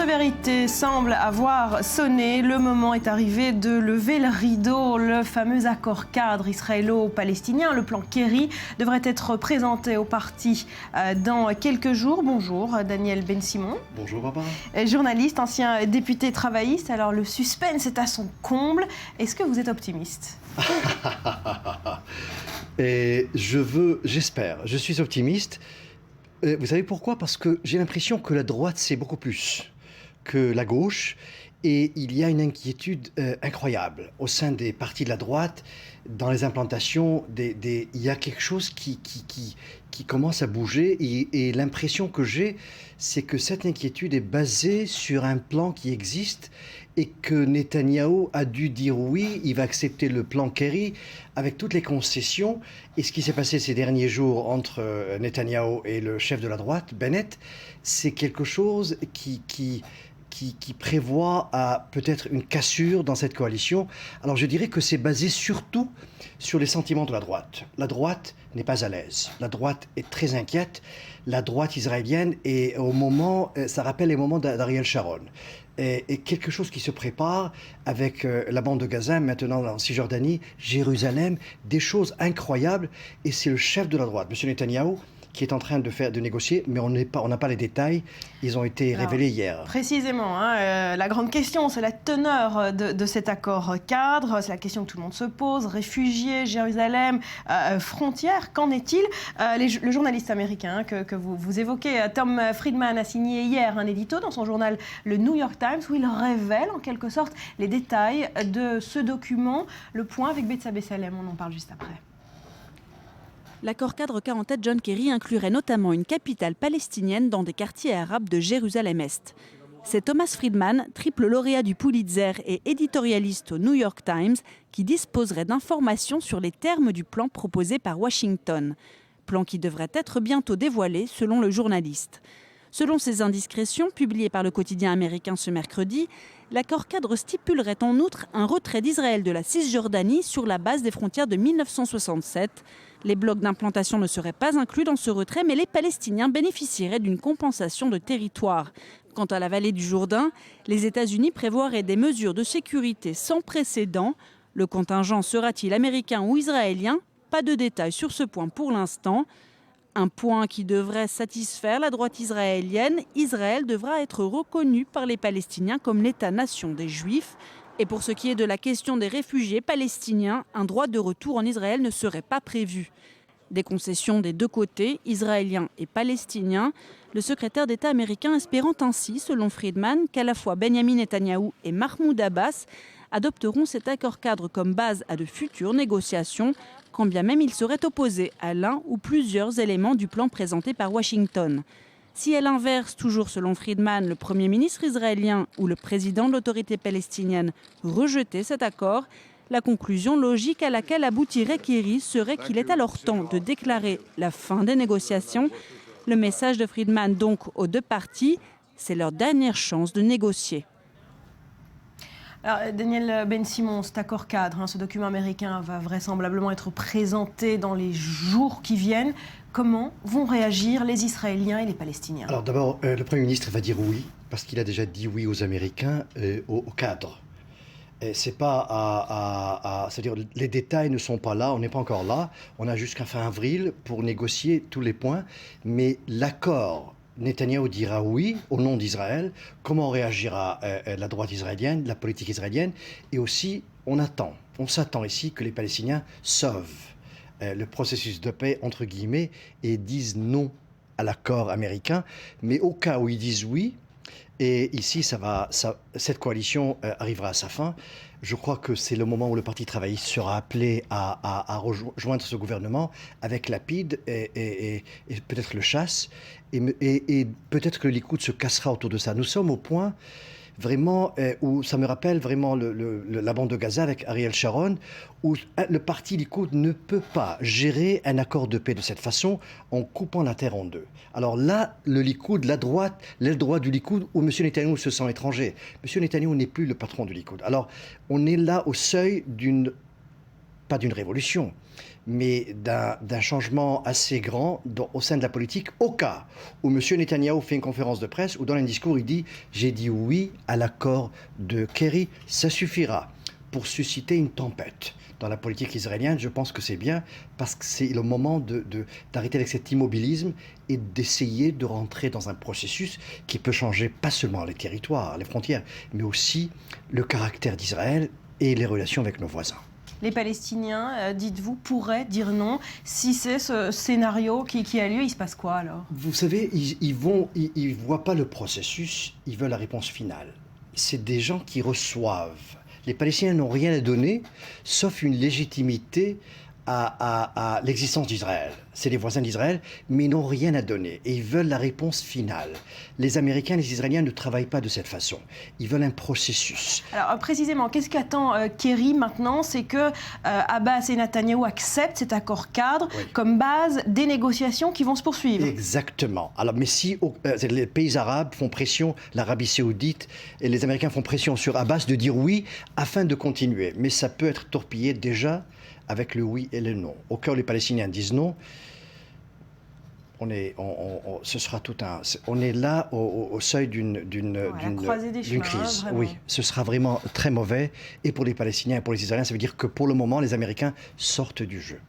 de vérité semble avoir sonné. Le moment est arrivé de lever le rideau. Le fameux accord cadre israélo-palestinien, le plan Kerry, devrait être présenté aux parties dans quelques jours. Bonjour Daniel Ben-Simon. Bonjour Barbara. Journaliste, ancien député travailliste. Alors le suspense est à son comble. Est-ce que vous êtes optimiste? J'espère, je suis optimiste. Vous savez pourquoi? Parce que j'ai l'impression que la droite, c'est beaucoup plus que la gauche. Et il y a une inquiétude incroyable au sein des partis de la droite, dans les implantations. Il y a quelque chose qui commence à bouger. Et l'impression que j'ai, c'est que cette inquiétude est basée sur un plan qui existe et que Netanyahou a dû dire oui, il va accepter le plan Kerry avec toutes les concessions. Et ce qui s'est passé ces derniers jours entre Netanyahou et le chef de la droite, Bennett, c'est quelque chose qui prévoit peut-être une cassure dans cette coalition. Alors je dirais que c'est basé surtout sur les sentiments de la droite. La droite n'est pas à l'aise. La droite est très inquiète. La droite israélienne est ça rappelle les moments d'Ariel Sharon. Et quelque chose qui se prépare avec la bande de Gaza, maintenant en Cisjordanie, Jérusalem, des choses incroyables. Et c'est le chef de la droite, M. Netanyahou, qui est en train de négocier, mais on n'a pas les détails. Ils ont été révélés hier. Précisément, la grande question, c'est la teneur de cet accord cadre. C'est la question que tout le monde se pose. Réfugiés, Jérusalem, frontières, qu'en est-il? Le journaliste américain que vous évoquez, Tom Friedman, a signé hier un édito dans son journal le New York Times où il révèle en quelque sorte les détails de ce document. Le point avec Betsabé Salem, on en parle juste après. L'accord cadre qu'a en tête John Kerry inclurait notamment une capitale palestinienne dans des quartiers arabes de Jérusalem-Est. C'est Thomas Friedman, triple lauréat du Pulitzer et éditorialiste au New York Times, qui disposerait d'informations sur les termes du plan proposé par Washington. Plan qui devrait être bientôt dévoilé, selon le journaliste. Selon ces indiscrétions, publiées par le quotidien américain ce mercredi, l'accord cadre stipulerait en outre un retrait d'Israël de la Cisjordanie sur la base des frontières de 1967. Les blocs d'implantation ne seraient pas inclus dans ce retrait, mais les Palestiniens bénéficieraient d'une compensation de territoire. Quant à la vallée du Jourdain, les États-Unis prévoiraient des mesures de sécurité sans précédent. Le contingent sera-t-il américain ou israélien? Pas de détails sur ce point pour l'instant. Un point qui devrait satisfaire la droite israélienne. Israël devra être reconnu par les Palestiniens comme l'État-nation des Juifs. Et pour ce qui est de la question des réfugiés palestiniens, un droit de retour en Israël ne serait pas prévu. Des concessions des deux côtés, israéliens et palestiniens, le secrétaire d'État américain espérant ainsi, selon Friedman, qu'à la fois Benjamin Netanyahou et Mahmoud Abbas adopteront cet accord cadre comme base à de futures négociations, quand bien même ils seraient opposés à l'un ou plusieurs éléments du plan présenté par Washington. Si à l'inverse, toujours selon Friedman, le Premier ministre israélien ou le président de l'autorité palestinienne rejetaient cet accord, la conclusion logique à laquelle aboutirait Kerry serait qu'il est alors temps de déclarer la fin des négociations. Le message de Friedman donc aux deux parties, c'est leur dernière chance de négocier. Alors, Daniel Ben-Simon, cet accord cadre, ce document américain va vraisemblablement être présenté dans les jours qui viennent. Comment vont réagir les Israéliens et les Palestiniens? Alors d'abord, le Premier ministre va dire oui, parce qu'il a déjà dit oui aux Américains, au cadre. C'est pas c'est-à-dire les détails ne sont pas là, on n'est pas encore là. On a jusqu'à fin avril pour négocier tous les points, mais l'accord, Netanyahou dira oui au nom d'Israël. Comment réagira la droite israélienne, la politique israélienne? Et aussi, on s'attend ici que les Palestiniens sauvent le processus de paix, entre guillemets, et disent non à l'accord américain. Mais au cas où ils disent oui, et ici, cette coalition arrivera à sa fin. Je crois que c'est le moment où le Parti travailliste sera appelé à rejoindre ce gouvernement avec Lapid et peut-être le Chasse. Et peut-être que le Likoud se cassera autour de ça. Nous sommes au point vraiment où ça me rappelle vraiment la bande de Gaza avec Ariel Sharon, où le parti Likoud ne peut pas gérer un accord de paix de cette façon en coupant la terre en deux. Alors là, le Likoud, la droite, l'aile droite du Likoud, où M. Netanyahou se sent étranger. M. Netanyahou n'est plus le patron du Likoud. Alors on est là au seuil d'une pas d'une révolution, mais d'un changement assez grand au sein de la politique, au cas où M. Netanyahou fait une conférence de presse où dans un discours il dit « J'ai dit oui à l'accord de Kerry, ça suffira » pour susciter une tempête. Dans la politique israélienne, je pense que c'est bien parce que c'est le moment d'arrêter avec cet immobilisme et d'essayer de rentrer dans un processus qui peut changer pas seulement les territoires, les frontières, mais aussi le caractère d'Israël et les relations avec nos voisins. Les Palestiniens, dites-vous, pourraient dire non. Si c'est ce scénario qui a lieu, il se passe quoi alors? Vous savez, ils ne voient pas le processus, ils veulent la réponse finale. C'est des gens qui reçoivent. Les Palestiniens n'ont rien à donner, sauf une légitimité à l'existence d'Israël. C'est les voisins d'Israël, mais ils n'ont rien à donner. Et ils veulent la réponse finale. Les Américains et les Israéliens ne travaillent pas de cette façon. Ils veulent un processus. Alors précisément, qu'est-ce qu'attend Kerry maintenant? C'est que Abbas et Netanyahou acceptent cet accord cadre comme base des négociations qui vont se poursuivre. Exactement. Alors, mais si les pays arabes font pression, l'Arabie saoudite et les Américains font pression sur Abbas de dire oui afin de continuer. Mais ça peut être torpillé déjà avec le oui et le non. Au cas où les Palestiniens disent non, ce sera tout un. On est là au seuil d'une crise. Oui, ce sera vraiment très mauvais. Et pour les Palestiniens et pour les Israéliens, ça veut dire que pour le moment, les Américains sortent du jeu.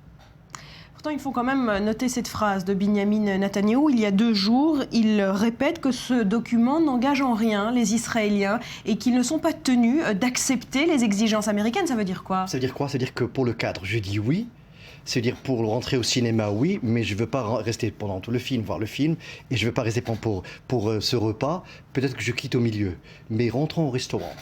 Pourtant, il faut quand même noter cette phrase de Binyamin Netanyahou. Il y a 2 jours, il répète que ce document n'engage en rien les Israéliens et qu'ils ne sont pas tenus d'accepter les exigences américaines. Ça veut dire quoi? Ça veut dire quoi? Ça veut dire que pour le cadre, je dis oui. C'est-à-dire pour rentrer au cinéma, oui, mais je ne veux pas rester pendant tout le film, voir le film, et je ne veux pas rester pour ce repas. Peut-être que je quitte au milieu, mais rentrons au restaurant.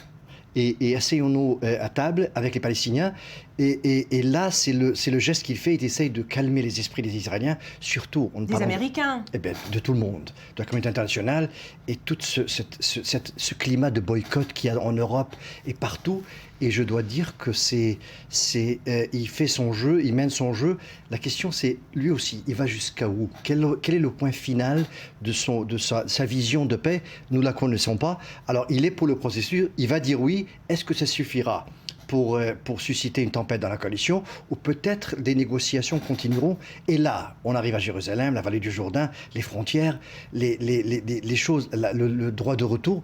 Et asseyons-nous à table avec les Palestiniens. Et là, c'est le geste qu'il fait. Il essaye de calmer les esprits des Israéliens, surtout... Des Américains. De tout le monde, de la communauté internationale. Et tout ce climat de boycott qu'il y a en Europe et partout. Et je dois dire que il fait son jeu, il mène son jeu. La question, c'est lui aussi, il va jusqu'à où? Quel est le point final de sa vision de paix? Nous ne la connaissons pas. Alors, il est pour le processus, il va dire oui. Est-ce que ça suffira pour susciter une tempête dans la coalition, ou peut-être des négociations continueront? Et là, on arrive à Jérusalem, la vallée du Jourdain, les frontières, les choses, le droit de retour.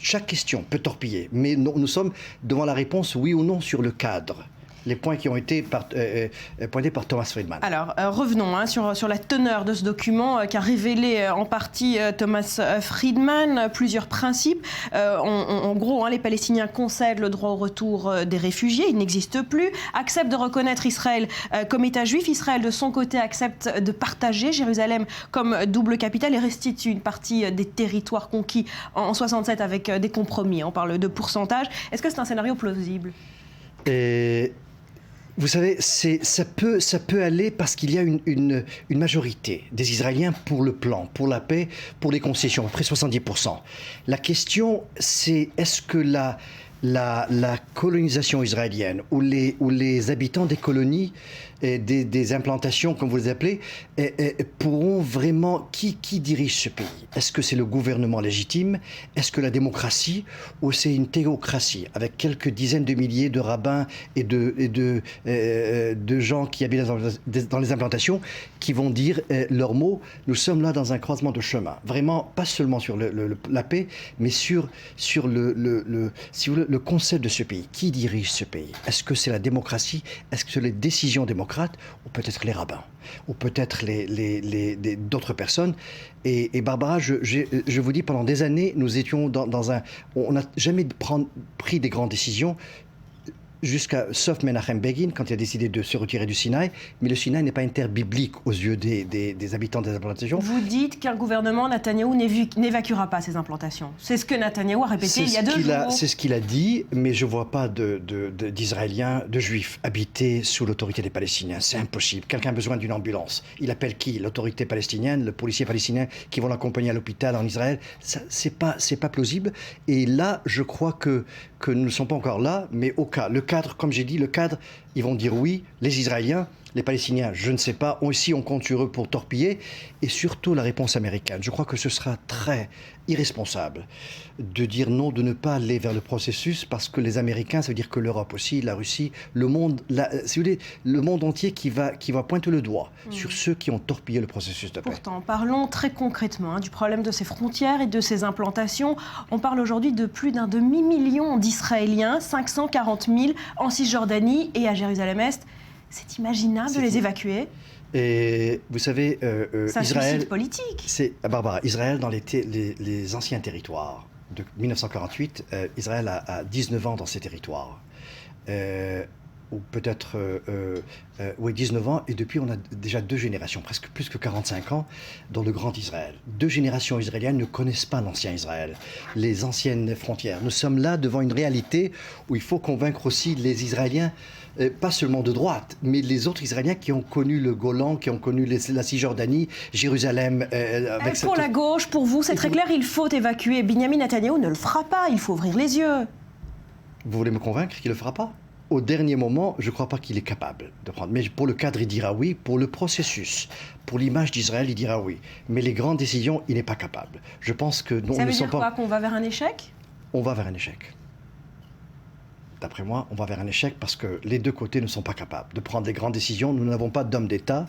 Chaque question peut torpiller, mais nous sommes devant la réponse oui ou non sur le cadre. Les points qui ont été pointés par Thomas Friedman. Alors, revenons sur la teneur de ce document qu'a révélé en partie Thomas Friedman. Plusieurs principes. En gros, les Palestiniens concèdent le droit au retour des réfugiés. Il n'existe plus. Acceptent de reconnaître Israël comme État juif. Israël, de son côté, accepte de partager Jérusalem comme double capitale et restitue une partie des territoires conquis en 67 avec des compromis. On parle de pourcentage. Est-ce que c'est un scénario plausible? Vous savez, ça peut aller parce qu'il y a une majorité des Israéliens pour le plan, pour la paix, pour les concessions, à peu près 70%. La question, c'est est-ce que la colonisation israélienne ou les habitants des colonies, des implantations, comme vous les appelez, pourront vraiment... Qui dirige ce pays? Est-ce que c'est le gouvernement légitime? Est-ce que la démocratie? Ou c'est une théocratie avec quelques dizaines de milliers de rabbins et de gens qui habitent dans les implantations qui vont dire leurs mots? Nous sommes là dans un croisement de chemin. Vraiment, pas seulement sur la paix, mais sur le concept de ce pays. Qui dirige ce pays? Est-ce que c'est la démocratie? Est-ce que c'est les décisions démocrates? Ou peut-être les rabbins? Ou peut-être d'autres personnes? Et Barbara, je vous dis, pendant des années, nous étions on n'a jamais pris des grandes décisions, sauf Menachem Begin, quand il a décidé de se retirer du Sinaï. Mais le Sinaï n'est pas une terre biblique aux yeux des habitants des implantations. Vous dites qu'un gouvernement, Netanyahou, n'évacuera pas ces implantations. C'est ce que Netanyahou a répété il y a 2 jours. C'est ce qu'il a dit, mais je ne vois pas d'Israéliens, de Juifs, habiter sous l'autorité des Palestiniens. C'est impossible. Quelqu'un a besoin d'une ambulance. Il appelle qui? L'autorité palestinienne, le policier palestinien qui vont l'accompagner à l'hôpital en Israël. C'est pas plausible. Et là, je crois que nous ne sommes pas encore là, mais au cas, le cadre, comme j'ai dit, le cadre ils vont dire oui. Les Israéliens, les Palestiniens, je ne sais pas. Aussi, on compte sur eux pour torpiller. Et surtout, la réponse américaine. Je crois que ce sera très irresponsable de dire non, de ne pas aller vers le processus, parce que les Américains, ça veut dire que l'Europe aussi, la Russie, le monde, si vous voulez, le monde entier qui va pointer le doigt sur ceux qui ont torpillé le processus de paix. Pourtant, parlons très concrètement du problème de ces frontières et de ces implantations. On parle aujourd'hui de plus d'un demi-million d'Israéliens, 540 000 en Cisjordanie et à Jérusalem-Est. C'est imaginable de les évacuer? Et vous savez, c'est un Israël, suicide politique. C'est Barbara. Israël, dans les anciens territoires de 1948, Israël a 19 ans dans ces territoires. Ou peut-être 19 ans, et depuis on a déjà 2 générations, presque plus que 45 ans, dans le Grand Israël. 2 générations israéliennes ne connaissent pas l'ancien Israël, les anciennes frontières. Nous sommes là devant une réalité où il faut convaincre aussi les Israéliens, pas seulement de droite, mais les autres Israéliens qui ont connu le Golan, qui ont connu la Cisjordanie, Jérusalem. Pour la gauche, pour vous, c'est très clair, il faut évacuer. Binyamin Netanyahou ne le fera pas, il faut ouvrir les yeux. Vous voulez me convaincre qu'il ne le fera pas? Au dernier moment, je ne crois pas qu'il est capable de prendre. Mais pour le cadre, il dira oui. Pour le processus, pour l'image d'Israël, il dira oui. Mais les grandes décisions, il n'est pas capable. Je pense que nous Ça veut dire quoi? Qu'on va vers un échec? On va vers un échec. D'après moi, on va vers un échec parce que les deux côtés ne sont pas capables de prendre des grandes décisions. Nous n'avons pas d'homme d'État,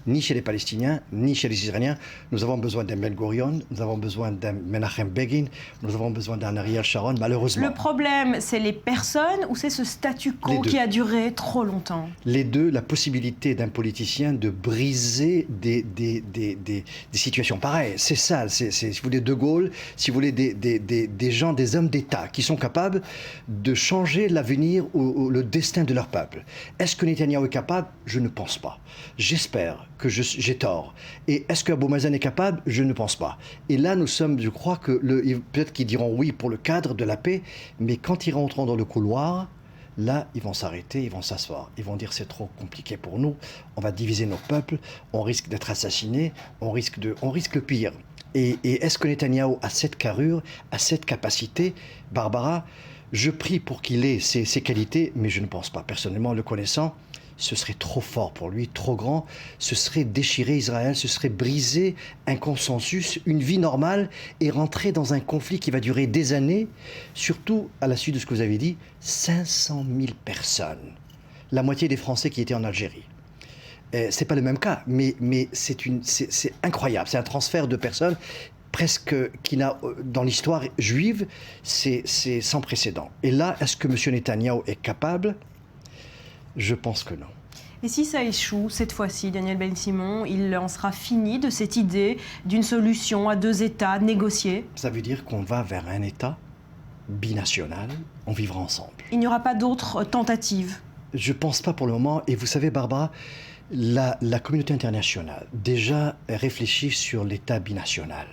ni chez les Palestiniens, ni chez les Israéliens. Nous avons besoin d'un Ben Gurion, nous avons besoin d'un Menachem Begin, nous avons besoin d'un Ariel Sharon, malheureusement. Le problème, c'est les personnes ou c'est ce statu quo qui a duré trop longtemps? Les deux, la possibilité d'un politicien de briser des situations pareilles. C'est ça, si vous voulez, De Gaulle, si vous voulez, des gens, des hommes d'État qui sont capables de changer l'avenir ou le destin de leur peuple. Est-ce que Netanyahou est capable? Je ne pense pas. J'espère que j'ai tort. Et est-ce que Abou Mazen est capable? Je ne pense pas. Et là, nous sommes, je crois que peut-être qu'ils diront oui pour le cadre de la paix, mais quand ils rentreront dans le couloir, là, ils vont s'arrêter, ils vont s'asseoir. Ils vont dire c'est trop compliqué pour nous, on va diviser nos peuples, on risque d'être assassinés, on risque le pire. Et est-ce que Netanyahou a cette carrure, a cette capacité? Barbara, je prie pour qu'il ait ces qualités, mais je ne pense pas. Personnellement, le connaissant, ce serait trop fort pour lui, trop grand. Ce serait déchirer Israël, ce serait briser un consensus, une vie normale et rentrer dans un conflit qui va durer des années. Surtout, à la suite de ce que vous avez dit, 500 000 personnes. La moitié des Français qui étaient en Algérie. C'est pas le même cas, mais c'est incroyable. C'est un transfert de personnes presque qui n'a, dans l'histoire juive, c'est sans précédent. Et là, est-ce que M. Netanyahou est capable? Je pense que non. Et si ça échoue, cette fois-ci, Daniel Ben-Simon, il en sera fini de cette idée d'une solution à 2 États négociée? Ça veut dire qu'on va vers un État binational, on vivra ensemble. Il n'y aura pas d'autres tentatives? Je ne pense pas pour le moment. Et vous savez, Barbara, la communauté internationale déjà réfléchit sur l'État binational.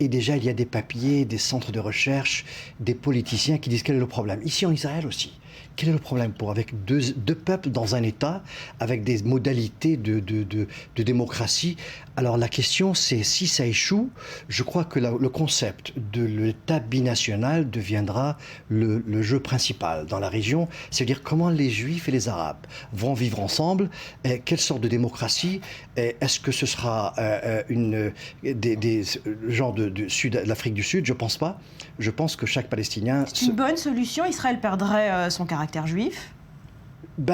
Et déjà, il y a des papiers, des centres de recherche, des politiciens qui disent quel est le problème. Ici en Israël aussi. Quel est le problème avec deux peuples dans un État, avec des modalités de démocratie? Alors la question, c'est si ça échoue, je crois que le concept de l'État binational deviendra le jeu principal dans la région. C'est-à-dire comment les Juifs et les Arabes vont vivre ensemble, quelle sorte de démocratie, est-ce que ce sera des gens de l'Afrique du Sud? Je ne pense pas. Je pense que chaque Palestinien... C'est une bonne solution. Israël perdrait son caractère juif?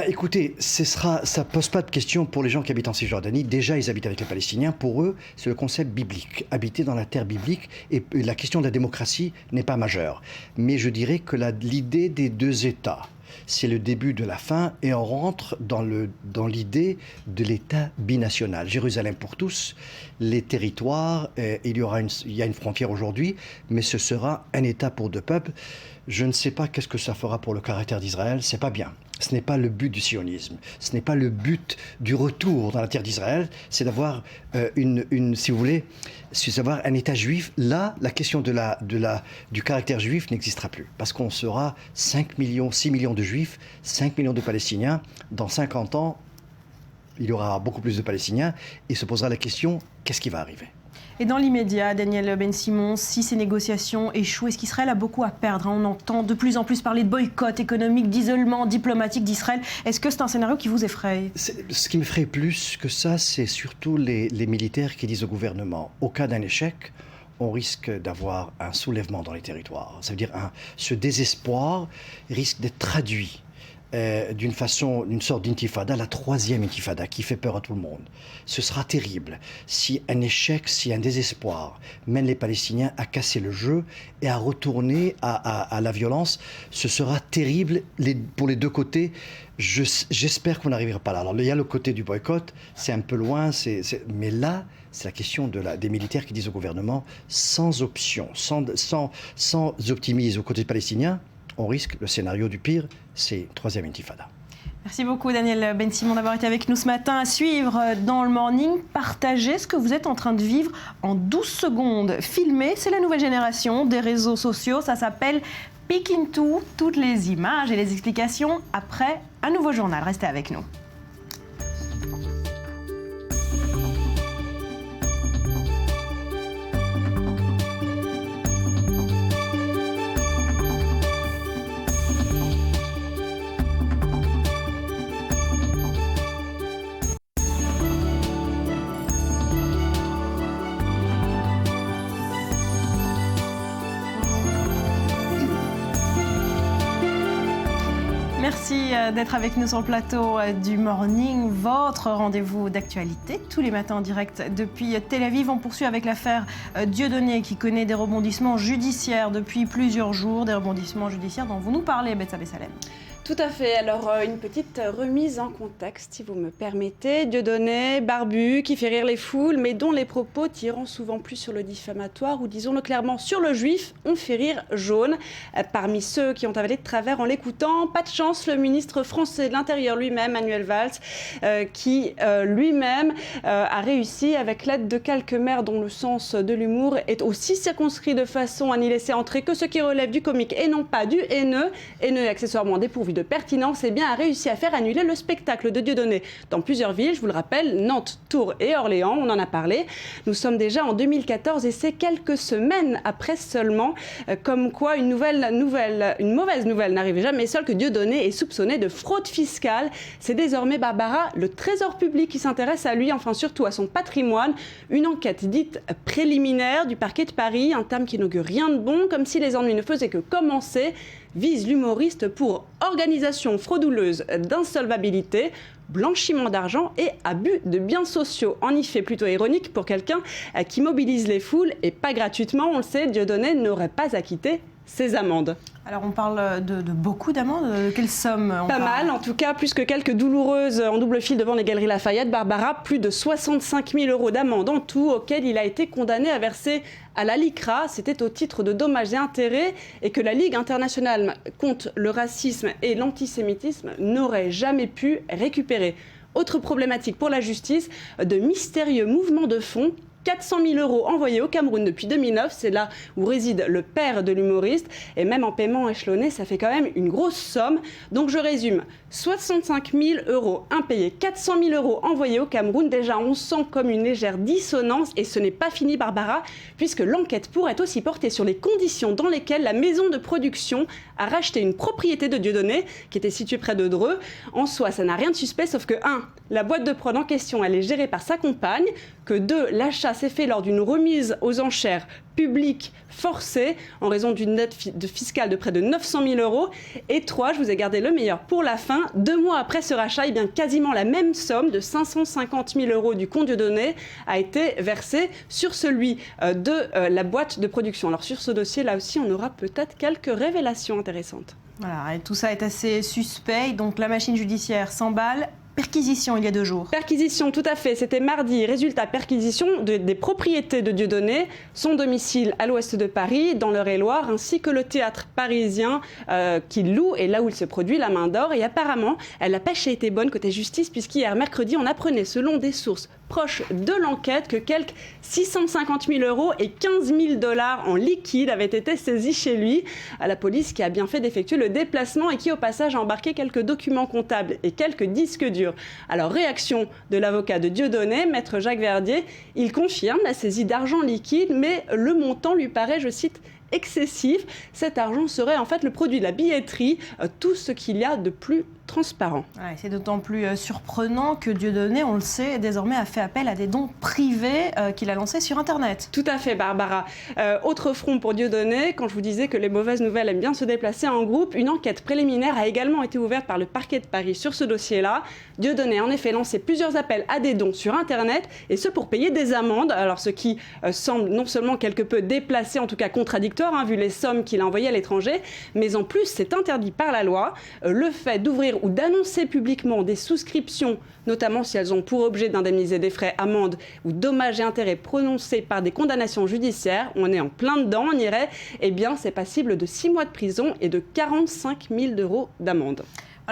Écoutez, ça ne pose pas de question pour les gens qui habitent en Cisjordanie. Déjà, ils habitent avec les Palestiniens. Pour eux, c'est le concept biblique. Habiter dans la terre biblique. Et la question de la démocratie n'est pas majeure. Mais je dirais que l'idée des 2 États, c'est le début de la fin et on rentre dans l'idée de l'État binational. Jérusalem pour tous, les territoires, il y a une frontière aujourd'hui, mais ce sera un État pour 2 peuples. Je ne sais pas qu'est-ce que ça fera pour le caractère d'Israël, c'est pas bien. Ce n'est pas le but du sionisme, ce n'est pas le but du retour dans la terre d'Israël, c'est d'avoir si vous voulez, c'est d'avoir un État juif. Là, la question du caractère juif n'existera plus, parce qu'on sera 5 millions, 6 millions de juifs, 5 millions de Palestiniens. Dans 50 ans, il y aura beaucoup plus de Palestiniens, et se posera la question, qu'est-ce qui va arriver? Et dans l'immédiat, Daniel Ben-Simon, si ces négociations échouent, est-ce qu'Israël a beaucoup à perdre? On entend de plus en plus parler de boycott économique, d'isolement diplomatique d'Israël. Est-ce que c'est un scénario qui vous effraie? Ce qui m'effraie plus que ça, c'est surtout les militaires qui disent au gouvernement, au cas d'un échec, on risque d'avoir un soulèvement dans les territoires. Ça veut dire ce désespoir risque d'être traduit d'une façon, une sorte d'intifada, la troisième intifada qui fait peur à tout le monde. Ce sera terrible si un échec, si un désespoir mène les Palestiniens à casser le jeu et à retourner à la violence. Ce sera terrible pour les deux côtés. J'espère qu'on n'arrivera pas là. Alors il y a le côté du boycott, c'est un peu loin, mais là, c'est la question des militaires qui disent au gouvernement, sans option, sans optimisme au côté palestinien, on risque le scénario du pire, c'est troisième intifada. Merci beaucoup Daniel Ben-Simon d'avoir été avec nous ce matin. À suivre dans le Morning, partagez ce que vous êtes en train de vivre en 12 secondes. Filmez, c'est la nouvelle génération des réseaux sociaux, ça s'appelle Peek Into, toutes les images et les explications après un nouveau journal. Restez avec nous. Merci d'être avec nous sur le plateau du Morning, votre rendez-vous d'actualité, tous les matins en direct depuis Tel Aviv. On poursuit avec l'affaire Dieudonné qui connaît des rebondissements judiciaires depuis plusieurs jours, des rebondissements judiciaires dont vous nous parlez, Betsabe Salem. Tout à fait. Alors, une petite remise en contexte, si vous me permettez. Dieudonné, barbu, qui fait rire les foules, mais dont les propos tirant souvent plus sur le diffamatoire ou, disons-le clairement, sur le juif, ont fait rire jaune. Parmi ceux qui ont avalé de travers en l'écoutant, pas de chance, le ministre français de l'Intérieur lui-même, Manuel Valls, qui lui-même a réussi, avec l'aide de quelques maires dont le sens de l'humour est aussi circonscrit de façon à n'y laisser entrer que ce qui relève du comique et non pas du haineux et accessoirement dépourvu de pertinence, eh bien, a réussi à faire annuler le spectacle de Dieudonné dans plusieurs villes, je vous le rappelle, Nantes, Tours et Orléans, on en a parlé. Nous sommes déjà en 2014 et c'est quelques semaines après seulement, comme quoi une mauvaise nouvelle n'arrivait jamais seule, que Dieudonné est soupçonné de fraude fiscale. C'est désormais, Barbara, le Trésor public qui s'intéresse à lui, enfin surtout à son patrimoine. Une enquête dite préliminaire du parquet de Paris, un terme qui n'augure rien de bon, comme si les ennuis ne faisaient que commencer, vise l'humoriste pour organisation frauduleuse d'insolvabilité, blanchiment d'argent et abus de biens sociaux. En effet, plutôt ironique pour quelqu'un qui mobilise les foules et pas gratuitement, on le sait, Dieudonné n'aurait pas acquitté ses amendes. Alors on parle de beaucoup d'amendes, de quelle somme on Pas parle? mal, en tout cas, plus que quelques douloureuses en double fil devant les Galeries Lafayette. Barbara, plus de 65 000 € d'amende en tout, auquel il a été condamné à verser à la LICRA. C'était au titre de dommages et intérêts, et que la Ligue internationale contre le racisme et l'antisémitisme n'aurait jamais pu récupérer. Autre problématique pour la justice, de mystérieux mouvements de fonds. 400 000 € envoyés au Cameroun depuis 2009, c'est là où réside le père de l'humoriste, et même en paiement échelonné, ça fait quand même une grosse somme. Donc je résume, 65 000 € impayés, 400 000 € envoyés au Cameroun, déjà on sent comme une légère dissonance, et ce n'est pas fini, Barbara, puisque l'enquête pourrait aussi porter sur les conditions dans lesquelles la maison de production a racheté une propriété de Dieudonné, qui était située près de Dreux. En soi, ça n'a rien de suspect, sauf que 1, la boîte de prod en question, elle est gérée par sa compagne, que 2, l'achat s'est fait lors d'une remise aux enchères publique forcée en raison d'une dette fiscale de près de 900 000 €. Et 3, je vous ai gardé le meilleur pour la fin, 2 mois après ce rachat, eh bien, quasiment la même somme de 550 000 € du compte Dieudonné a été versée sur celui de la boîte de production. Alors sur ce dossier, là aussi, on aura peut-être quelques révélations intéressantes. Voilà, et tout ça est assez suspect, donc la machine judiciaire s'emballe. Perquisition il y a 2 jours. Perquisition, tout à fait. C'était mardi. Résultat, perquisition des propriétés de Dieudonné, son domicile à l'ouest de Paris, dans l'Eure-et-Loire, ainsi que le théâtre parisien qu'il loue et là où il se produit, la Main d'Or. Et apparemment, la pêche a été bonne côté justice, puisqu'hier, mercredi, on apprenait, selon des sources proches de l'enquête que quelques 650 000 € et 15 000 $ en liquide avaient été saisis chez lui. À la police qui a bien fait d'effectuer le déplacement et qui au passage a embarqué quelques documents comptables et quelques disques durs. Alors réaction de l'avocat de Dieudonné, maître Jacques Verdier, il confirme la saisie d'argent liquide, mais le montant lui paraît, je cite, excessif. Cet argent serait en fait le produit de la billetterie, tout ce qu'il y a de plus transparent. Ouais, c'est d'autant plus surprenant que Dieudonné, on le sait, désormais a fait appel à des dons privés qu'il a lancés sur Internet. Tout à fait, Barbara. Autre front pour Dieudonné, quand je vous disais que les mauvaises nouvelles aiment bien se déplacer en groupe, une enquête préliminaire a également été ouverte par le parquet de Paris sur ce dossier-là. Dieudonné a en effet lancé plusieurs appels à des dons sur Internet, et ce pour payer des amendes. Alors ce qui semble non seulement quelque peu déplacé, en tout cas contradictoire, vu les sommes qu'il a envoyées à l'étranger, mais en plus c'est interdit par la loi. Le fait d'ouvrir ou d'annoncer publiquement des souscriptions, notamment si elles ont pour objet d'indemniser des frais, amendes ou dommages et intérêts prononcés par des condamnations judiciaires, on est en plein dedans, on irait, eh bien c'est passible de 6 mois de prison et de 45 000 € d'amende.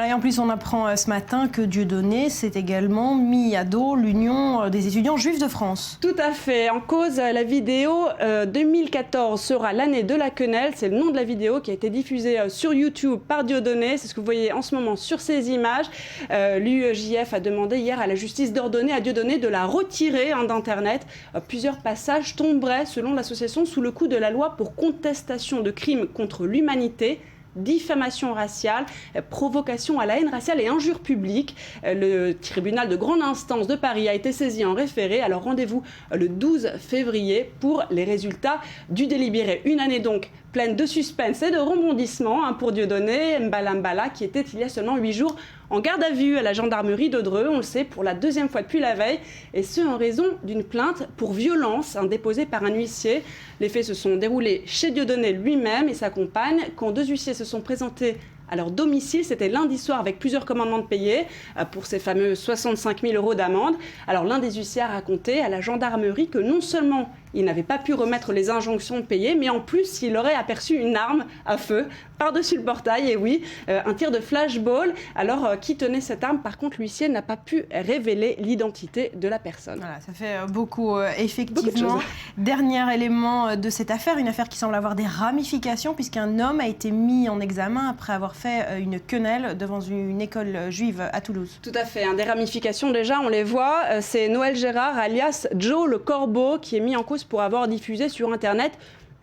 Et en plus, on apprend ce matin que Dieudonné s'est également mis à dos l'Union des étudiants juifs de France. Tout à fait. En cause, la vidéo 2014 sera l'année de la quenelle. C'est le nom de la vidéo qui a été diffusée sur YouTube par Dieudonné. C'est ce que vous voyez en ce moment sur ces images. L'UEJF a demandé hier à la justice d'ordonner à Dieudonné de la retirer d'Internet. Plusieurs passages tomberaient, selon l'association, sous le coup de la loi pour contestation de crimes contre l'humanité, diffamation raciale, provocation à la haine raciale et injure publique. Le tribunal de grande instance de Paris a été saisi en référé. Alors rendez-vous le 12 février pour les résultats du délibéré. Une année donc pleine de suspense et de rebondissements pour Dieudonné Mbala, qui était il y a seulement 8 jours en garde à vue à la gendarmerie de Dreux, on le sait, pour la 2e fois depuis la veille, et ce en raison d'une plainte pour violence déposée par un huissier. Les faits se sont déroulés chez Dieudonné lui-même et sa compagne, quand 2 huissiers se sont présentés à leur domicile. C'était lundi soir avec plusieurs commandements de payer pour ces fameux 65 000 € d'amende. Alors l'un des huissiers a raconté à la gendarmerie que non seulement il n'avait pas pu remettre les injonctions de payer, mais en plus il aurait aperçu une arme à feu par-dessus le portail, et oui, un tir de flashball. Alors qui tenait cette arme? Par contre, l'huissier n'a pas pu révéler l'identité de la personne. Voilà, ça fait beaucoup, effectivement. Dernier élément de cette affaire, une affaire qui semble avoir des ramifications, puisqu'un homme a été mis en examen après avoir fait une quenelle devant une école juive à Toulouse. Tout à fait, des ramifications déjà, on les voit. C'est Noël Gérard, alias Joe le Corbeau, qui est mis en cause pour avoir diffusé sur Internet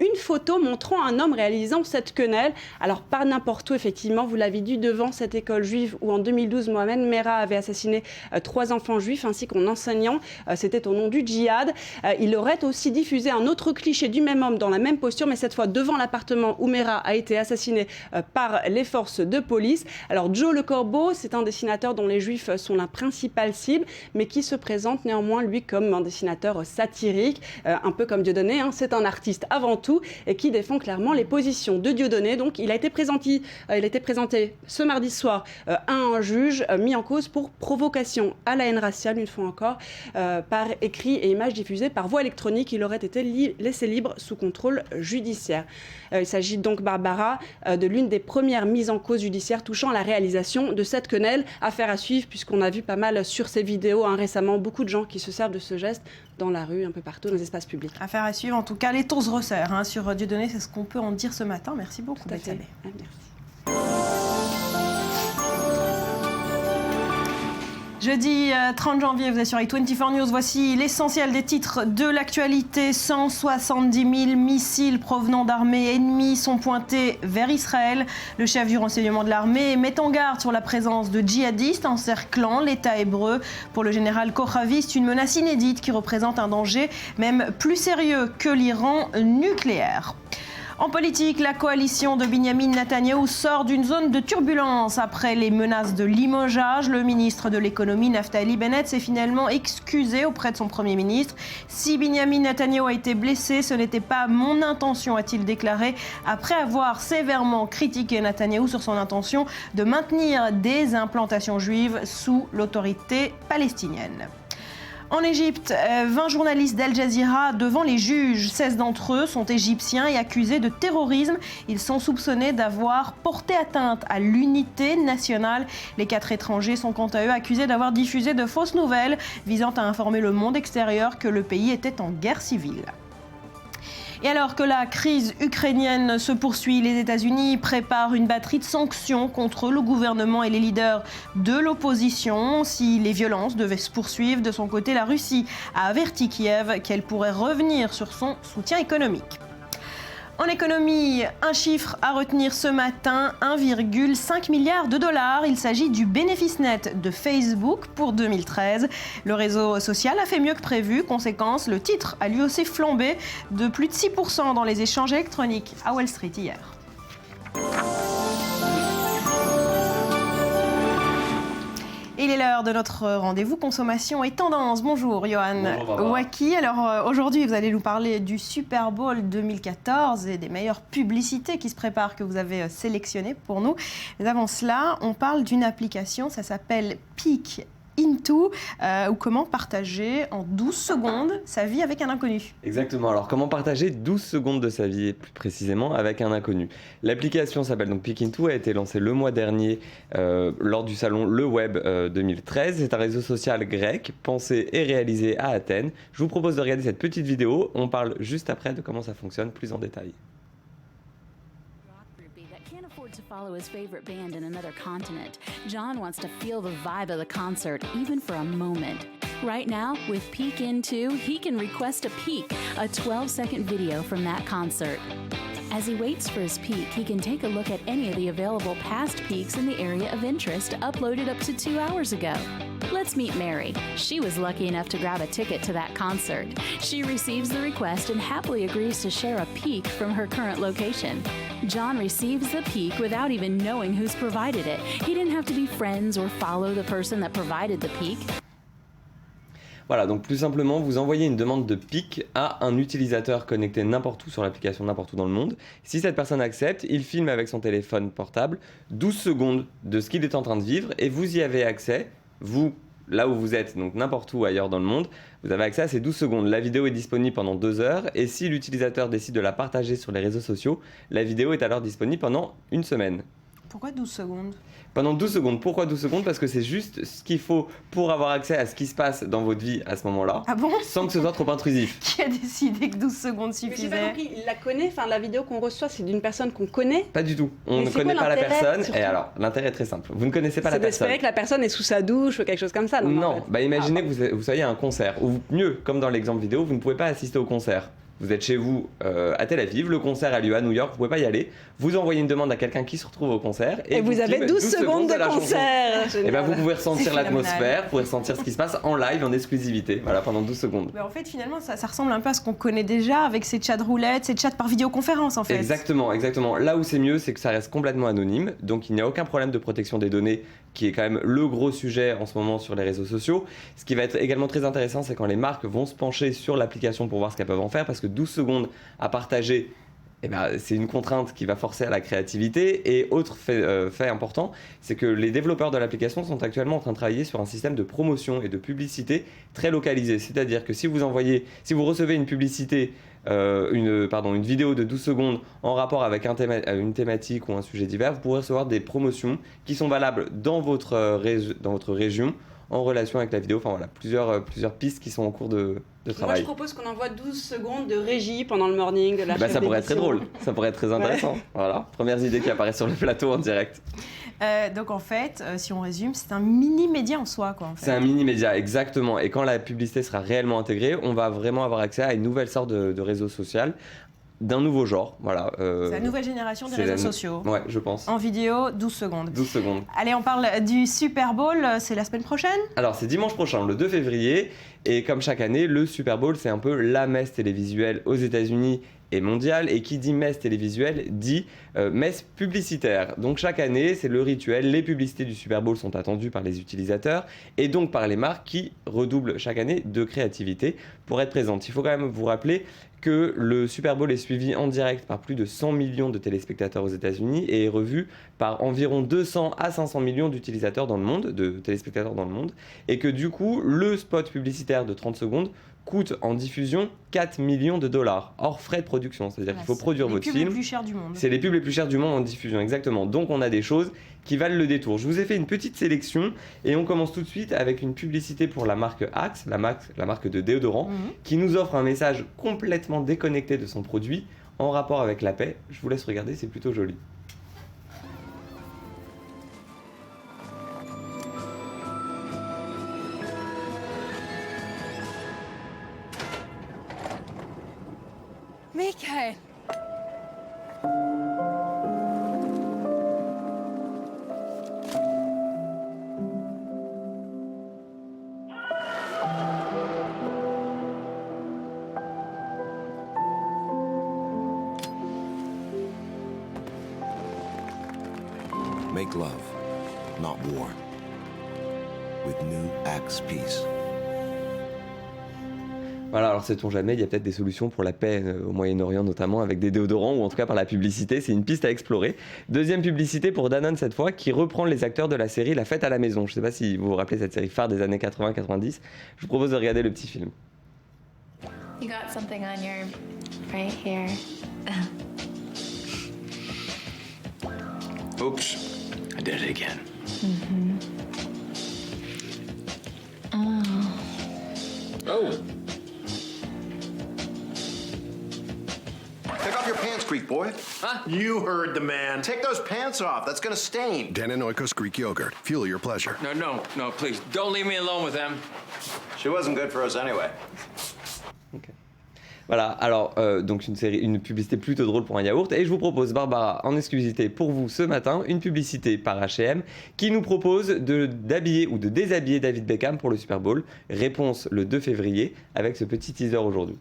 une photo montrant un homme réalisant cette quenelle. Alors pas n'importe où, effectivement, vous l'avez dit, devant cette école juive où en 2012 Mohamed Merah avait assassiné 3 enfants juifs ainsi qu'un enseignant. C'était au nom du djihad. Il aurait aussi diffusé un autre cliché du même homme dans la même posture, mais cette fois devant l'appartement où Merah a été assassiné par les forces de police. Alors Joe le Corbeau, c'est un dessinateur dont les juifs sont la principale cible, mais qui se présente néanmoins lui comme un dessinateur satirique, un peu comme Dieudonné, c'est un artiste avant tout, et qui défend clairement les positions de Dieudonné. Donc il a été présenté ce mardi soir à un juge mis en cause pour provocation à la haine raciale, une fois encore, par écrit et images diffusées par voie électronique. Il aurait été laissé libre sous contrôle judiciaire. Il s'agit donc, Barbara, de l'une des premières mises en cause judiciaires touchant la réalisation de cette quenelle. Affaire à suivre, puisqu'on a vu pas mal sur ces vidéos récemment beaucoup de gens qui se servent de ce geste dans la rue, un peu partout, dans les espaces publics. Affaire à suivre, en tout cas, les tons se resserrent sur Dieudonné, c'est ce qu'on peut en dire ce matin. Merci beaucoup, Bethsabée. Merci. Jeudi 30 janvier, vous êtes sur i24 News. Voici l'essentiel des titres de l'actualité. 170 000 missiles provenant d'armées ennemies sont pointés vers Israël. Le chef du renseignement de l'armée met en garde sur la présence de djihadistes encerclant l'État hébreu. Pour le général Kochavi, c'est une menace inédite qui représente un danger même plus sérieux que l'Iran nucléaire. En politique, la coalition de Binyamin Netanyahou sort d'une zone de turbulence après les menaces de limogeage. Le ministre de l'économie, Naftali Bennett, s'est finalement excusé auprès de son Premier ministre. Si Binyamin Netanyahou a été blessé, ce n'était pas mon intention, a-t-il déclaré, après avoir sévèrement critiqué Netanyahou sur son intention de maintenir des implantations juives sous l'autorité palestinienne. En Égypte, 20 journalistes d'Al Jazeera devant les juges. 16 d'entre eux sont égyptiens et accusés de terrorisme. Ils sont soupçonnés d'avoir porté atteinte à l'unité nationale. Les 4 étrangers sont quant à eux accusés d'avoir diffusé de fausses nouvelles visant à informer le monde extérieur que le pays était en guerre civile. Et alors que la crise ukrainienne se poursuit, les États-Unis préparent une batterie de sanctions contre le gouvernement et les leaders de l'opposition. Si les violences devaient se poursuivre, de son côté, la Russie a averti Kiev qu'elle pourrait revenir sur son soutien économique. En économie, un chiffre à retenir ce matin, 1,5 milliard de dollars. Il s'agit du bénéfice net de Facebook pour 2013. Le réseau social a fait mieux que prévu. Conséquence, le titre a lui aussi flambé de plus de 6% dans les échanges électroniques à Wall Street hier. Il est l'heure de notre rendez-vous consommation et tendance. Bonjour Johan Waki. Alors aujourd'hui, vous allez nous parler du Super Bowl 2014 et des meilleures publicités qui se préparent que vous avez sélectionnées pour nous. Mais avant cela, on parle d'une application, ça s'appelle Peek Into, ou comment partager en 12 secondes sa vie avec un inconnu. Exactement, alors comment partager 12 secondes de sa vie plus précisément avec un inconnu. L'application s'appelle donc Peek Into, a été lancée le mois dernier lors du salon Le Web 2013. C'est un réseau social grec pensé et réalisé à Athènes. Je vous propose de regarder cette petite vidéo, on parle juste après de comment ça fonctionne plus en détail. To follow his favorite band in another continent, John wants to feel the vibe of the concert, even for a moment. Right now, with Peek Into, he can request a peek, a 12-second video from that concert. As he waits for his peek, he can take a look at any of the available past peeks in the area of interest uploaded up to 2 hours ago. Let's meet Mary. She was lucky enough to grab a ticket to that concert. She receives the request and happily agrees to share a peek from her current location. John receives the peek without even knowing who's provided it. He didn't have to be friends or follow the person that provided the peek. Voilà, donc plus simplement, vous envoyez une demande de peek à un utilisateur connecté n'importe où sur l'application, n'importe où dans le monde. Si cette personne accepte, il filme avec son téléphone portable 12 secondes de ce qu'il est en train de vivre et vous y avez accès, vous, là où vous êtes, donc n'importe où ailleurs dans le monde, vous avez accès à ces 12 secondes. La vidéo est disponible pendant 2 heures et si l'utilisateur décide de la partager sur les réseaux sociaux, la vidéo est alors disponible pendant 1 semaine. Pourquoi 12 secondes ? Pendant 12 secondes. Pourquoi 12 secondes ? Parce que c'est juste ce qu'il faut pour avoir accès à ce qui se passe dans votre vie à ce moment-là, Ah bon ? sans que ce soit trop intrusif. Qui a décidé que 12 secondes Mais j'ai pas suffisaient ? compris, il la connaît, enfin la vidéo qu'on reçoit c'est d'une personne qu'on connaît. Pas du tout. On Mais ne c'est connaît quoi pas la l'intérêt, personne. surtout Et alors, l'intérêt est très simple. Vous ne connaissez pas la C'est personne. d'espérer que la personne est sous sa douche ou quelque chose comme ça. En Non, fait. bah imaginez que vous soyez à un concert, ou mieux, comme dans l'exemple vidéo, vous ne pouvez pas assister au concert. Vous êtes chez vous à Tel Aviv, le concert a lieu à New York, vous ne pouvez pas y aller. Vous envoyez une demande à quelqu'un qui se retrouve au concert. Et vous avez filme 12 secondes de la chanson. concert. Et ben vous pouvez ressentir C'est l'atmosphère, vous pouvez ressentir ce qui se passe en live, en exclusivité, voilà, pendant 12 secondes. Mais en fait, finalement, ça ressemble un peu à ce qu'on connaît déjà avec ces chats roulettes, ces chats par vidéoconférence en fait. Exactement, exactement. Là où c'est mieux, c'est que ça reste complètement anonyme, donc il n'y a aucun problème de protection des données, qui est quand même le gros sujet en ce moment sur les réseaux sociaux. Ce qui va être également très intéressant, c'est quand les marques vont se pencher sur l'application pour voir ce qu'elles peuvent en faire, parce que 12 secondes à partager, eh ben, c'est une contrainte qui va forcer à la créativité. Et autre fait important, c'est que les développeurs de l'application sont actuellement en train de travailler sur un système de promotion et de publicité très localisé. C'est-à-dire que si vous recevez une publicité, une vidéo de 12 secondes en rapport avec une thématique ou un sujet divers, vous pourrez recevoir des promotions qui sont valables dans votre région en relation avec la vidéo. Enfin voilà, plusieurs pistes qui sont en cours de travail. Moi je propose qu'on envoie 12 secondes de régie pendant le morning de la chef Ça pourrait être très d'émission. drôle, ça pourrait être très intéressant. Ouais. Voilà, premières idées qui apparaissent sur le plateau en direct. Donc en fait, si on résume, c'est un mini-média en soi, quoi. En fait. C'est un mini-média, exactement. Et quand la publicité sera réellement intégrée, on va vraiment avoir accès à une nouvelle sorte de réseau social, d'un nouveau genre. Voilà. C'est la nouvelle génération des réseaux sociaux. Ouais, je pense. En vidéo, 12 secondes. 12 secondes. Allez, on parle du Super Bowl, c'est la semaine prochaine ? Alors, c'est dimanche prochain, le 2 février. Et comme chaque année, le Super Bowl, c'est un peu la messe télévisuelle aux États-Unis et mondiale. Et qui dit messe télévisuelle dit messe publicitaire. Donc chaque année, c'est le rituel. Les publicités du Super Bowl sont attendues par les utilisateurs et donc par les marques qui redoublent chaque année de créativité pour être présentes. Il faut quand même vous rappeler que le Super Bowl est suivi en direct par plus de 100 millions de téléspectateurs aux États-Unis et est revu par environ 200 à 500 millions d'utilisateurs dans le monde, de téléspectateurs dans le monde, et que du coup, le spot publicitaire de 30 secondes coûte en diffusion 4 millions de dollars, hors frais de production. C'est-à-dire qu'il faut produire votre film. C'est les pubs les plus chères du monde. C'est les pubs les plus chères du monde en diffusion, exactement. Donc on a des choses qui valent le détour. Je vous ai fait une petite sélection et on commence tout de suite avec une publicité pour la marque Axe, la marque de déodorant, qui nous offre un message complètement déconnecté de son produit en rapport avec la paix. Je vous laisse regarder, c'est plutôt joli. Michael! Make love, not war. With new Axe Peace. Voilà, alors sait-on jamais, il y a peut-être des solutions pour la paix au Moyen-Orient notamment avec des déodorants ou en tout cas par la publicité, c'est une piste à explorer. Deuxième publicité pour Danone cette fois qui reprend les acteurs de la série La Fête à la Maison. Je ne sais pas si vous vous rappelez cette série phare des années 80-90. Je vous propose de regarder le petit film. You got something on your right here. Oops, I did it again. Oh. Take off your pants, Greek boy. Huh? You heard the man. Take those pants off. That's gonna stain. Dannon Oikos Greek yogurt. Fuel your pleasure. No, please. Don't leave me alone with them. She wasn't good for us anyway. Okay. Voilà, alors donc une publicité plutôt drôle pour un yaourt. Et je vous propose, Barbara, en exclusivité pour vous ce matin, une publicité par H&M qui nous propose d'habiller ou de déshabiller David Beckham pour le Super Bowl. Réponse le 2 février avec ce petit teaser aujourd'hui.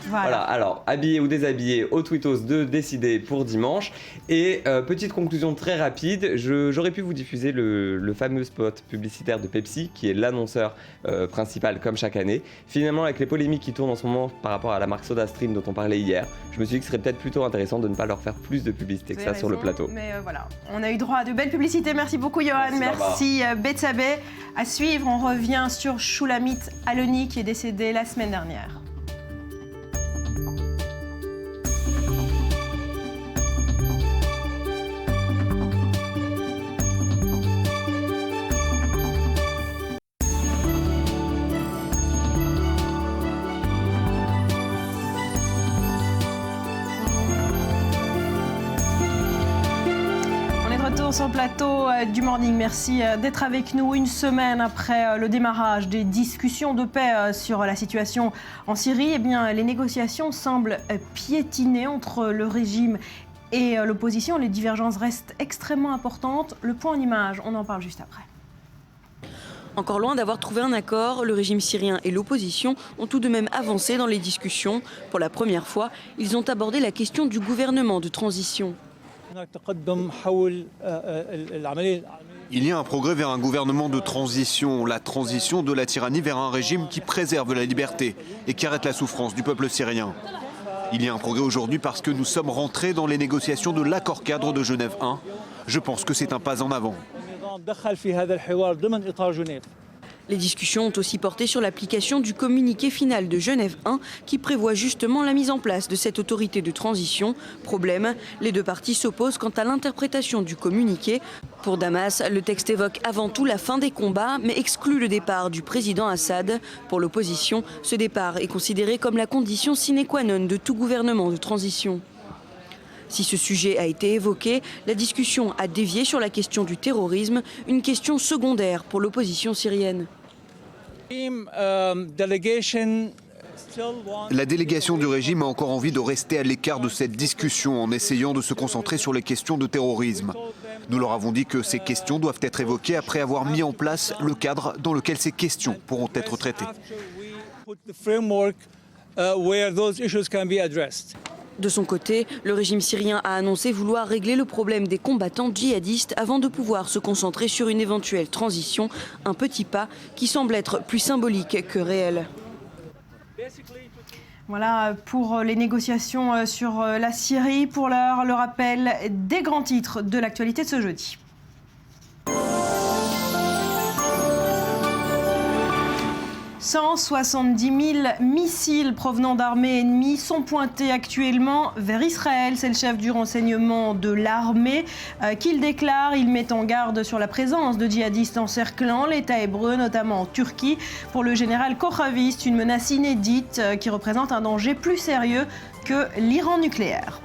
Voilà, alors habillé ou déshabillé, au Twittos de décider pour dimanche. Et petite conclusion très rapide, j'aurais pu vous diffuser le fameux spot publicitaire de Pepsi qui est l'annonceur principal comme chaque année. Finalement, avec les polémiques qui tournent en ce moment par rapport à la marque SodaStream dont on parlait hier, je me suis dit que ce serait peut-être plutôt intéressant de ne pas leur faire plus de publicité que ça sur le plateau. Mais voilà, on a eu droit à de belles publicités. Merci beaucoup Johan, merci Betsabe. À suivre, on revient sur Shulamit Aloni qui est décédé la semaine dernière. Sur le plateau du Morning, merci d'être avec nous une semaine après le démarrage des discussions de paix sur la situation en Syrie. Eh bien, les négociations semblent piétiner entre le régime et l'opposition. Les divergences restent extrêmement importantes. Le point en image, on en parle juste après. Encore loin d'avoir trouvé un accord, le régime syrien et l'opposition ont tout de même avancé dans les discussions. Pour la première fois, ils ont abordé la question du gouvernement de transition. Il y a un progrès vers un gouvernement de transition, la transition de la tyrannie vers un régime qui préserve la liberté et qui arrête la souffrance du peuple syrien. Il y a un progrès aujourd'hui parce que nous sommes rentrés dans les négociations de l'accord cadre de Genève 1. Je pense que c'est un pas en avant. Les discussions ont aussi porté sur l'application du communiqué final de Genève 1 qui prévoit justement la mise en place de cette autorité de transition. Problème, les deux parties s'opposent quant à l'interprétation du communiqué. Pour Damas, le texte évoque avant tout la fin des combats, mais exclut le départ du président Assad. Pour l'opposition, ce départ est considéré comme la condition sine qua non de tout gouvernement de transition. Si ce sujet a été évoqué, la discussion a dévié sur la question du terrorisme, une question secondaire pour l'opposition syrienne. La délégation du régime a encore envie de rester à l'écart de cette discussion en essayant de se concentrer sur les questions de terrorisme. Nous leur avons dit que ces questions doivent être évoquées après avoir mis en place le cadre dans lequel ces questions pourront être traitées. De son côté, le régime syrien a annoncé vouloir régler le problème des combattants djihadistes avant de pouvoir se concentrer sur une éventuelle transition, un petit pas qui semble être plus symbolique que réel. Voilà pour les négociations sur la Syrie. Pour l'heure, le rappel des grands titres de l'actualité de ce jeudi. « 170 000 missiles provenant d'armées ennemies sont pointés actuellement vers Israël. C'est le chef du renseignement de l'armée qui le déclare. Il met en garde sur la présence de djihadistes encerclant l'État hébreu, notamment en Turquie. Pour le général Kochavi, c'est une menace inédite qui représente un danger plus sérieux que l'Iran nucléaire.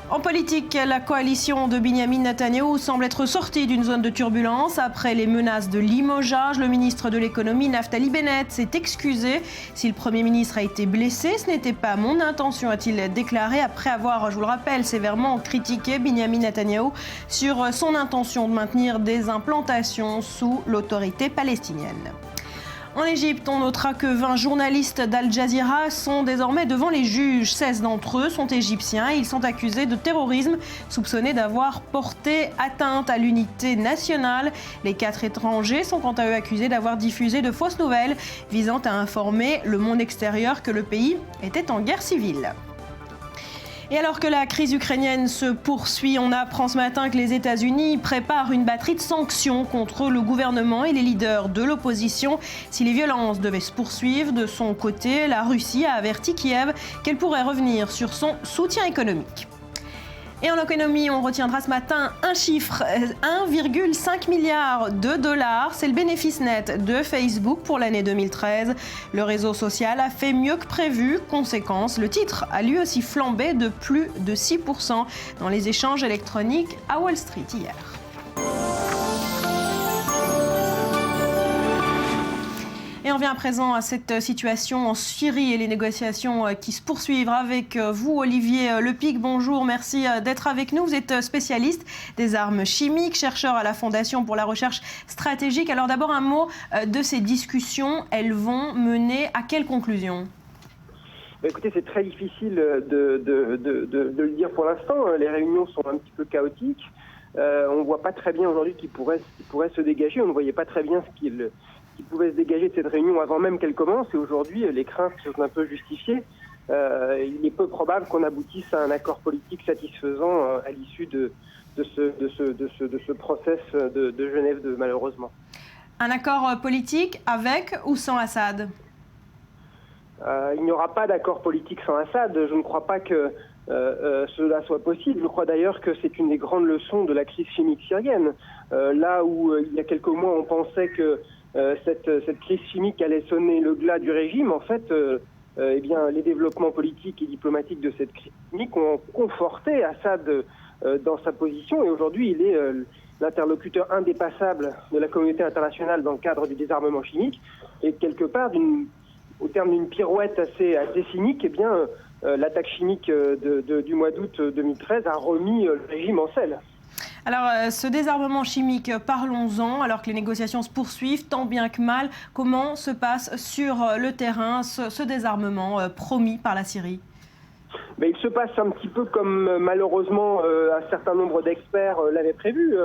En politique, la coalition de Binyamin Netanyahou semble être sortie d'une zone de turbulence après les menaces de limogeage. Le ministre de l'économie, Naftali Bennett, s'est excusé. Si le Premier ministre a été blessé, ce n'était pas mon intention, a-t-il déclaré après avoir, je vous le rappelle, sévèrement critiqué Binyamin Netanyahou sur son intention de maintenir des implantations sous l'autorité palestinienne. En Égypte, on notera que 20 journalistes d'Al Jazeera sont désormais devant les juges. 16 d'entre eux sont égyptiens et ils sont accusés de terrorisme, soupçonnés d'avoir porté atteinte à l'unité nationale. Les 4 étrangers sont quant à eux accusés d'avoir diffusé de fausses nouvelles visant à informer le monde extérieur que le pays était en guerre civile. Et alors que la crise ukrainienne se poursuit, on apprend ce matin que les États-Unis préparent une batterie de sanctions contre le gouvernement et les leaders de l'opposition. Si les violences devaient se poursuivre, de son côté, la Russie a averti Kiev qu'elle pourrait revenir sur son soutien économique. Et en économie, on retiendra ce matin un chiffre, 1,5 milliard de dollars. C'est le bénéfice net de Facebook pour l'année 2013. Le réseau social a fait mieux que prévu. Conséquence, le titre a lui aussi flambé de plus de 6% dans les échanges électroniques à Wall Street hier. Et on vient à présent à cette situation en Syrie et les négociations qui se poursuivent avec vous, Olivier Lepic. Bonjour, merci d'être avec nous. Vous êtes spécialiste des armes chimiques, chercheur à la Fondation pour la recherche stratégique. Alors d'abord un mot de ces discussions. Elles vont mener à quelle conclusion ? Écoutez, c'est très difficile de le dire pour l'instant. Les réunions sont un petit peu chaotiques. On ne voit pas très bien aujourd'hui ce qui pourrait se dégager. On ne voyait pas très bien ce qui pouvait se dégager de cette réunion avant même qu'elle commence. Et aujourd'hui, les craintes sont un peu justifiées. Il est peu probable qu'on aboutisse à un accord politique satisfaisant à l'issue de ce process de Genève, malheureusement. Un accord politique avec ou sans Assad ? Il n'y aura pas d'accord politique sans Assad. Je ne crois pas que cela soit possible. Je crois d'ailleurs que c'est une des grandes leçons de la crise chimique syrienne. Là où il y a quelques mois on pensait que cette crise chimique allait sonner le glas du régime, en fait, eh bien, les développements politiques et diplomatiques de cette crise chimique ont conforté Assad dans sa position. Et aujourd'hui, il est l'interlocuteur indépassable de la communauté internationale dans le cadre du désarmement chimique. Et quelque part, au terme d'une pirouette assez cynique, eh bien, l'attaque chimique du mois d'août 2013 a remis le régime en selle. Alors, ce désarmement chimique, parlons-en, alors que les négociations se poursuivent, tant bien que mal. Comment se passe sur le terrain ce désarmement promis par la Syrie ? Mais il se passe un petit peu comme malheureusement un certain nombre d'experts l'avaient prévu.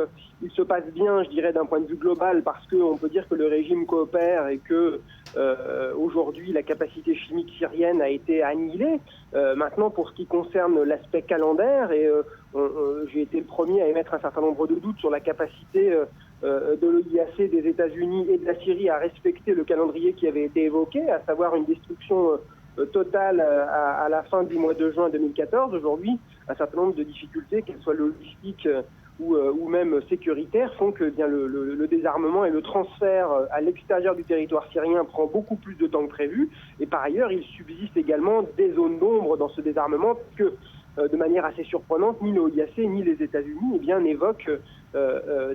Il se passe bien, je dirais, d'un point de vue global, parce qu'on peut dire que le régime coopère et que aujourd'hui la capacité chimique syrienne a été annihilée. Maintenant, pour ce qui concerne l'aspect calendaire, et j'ai été le premier à émettre un certain nombre de doutes sur la capacité de l'OIAC, des États-Unis et de la Syrie à respecter le calendrier qui avait été évoqué, à savoir une destruction totale à la fin du mois de juin 2014. Aujourd'hui, un certain nombre de difficultés, qu'elles soient logistiques ou même sécuritaires, font que bien le désarmement et le transfert à l'extérieur du territoire syrien prend beaucoup plus de temps que prévu. Et par ailleurs, il subsiste également des zones d'ombre dans ce désarmement, puisque de manière assez surprenante, ni l'OIAC ni les États-Unis n'évoquent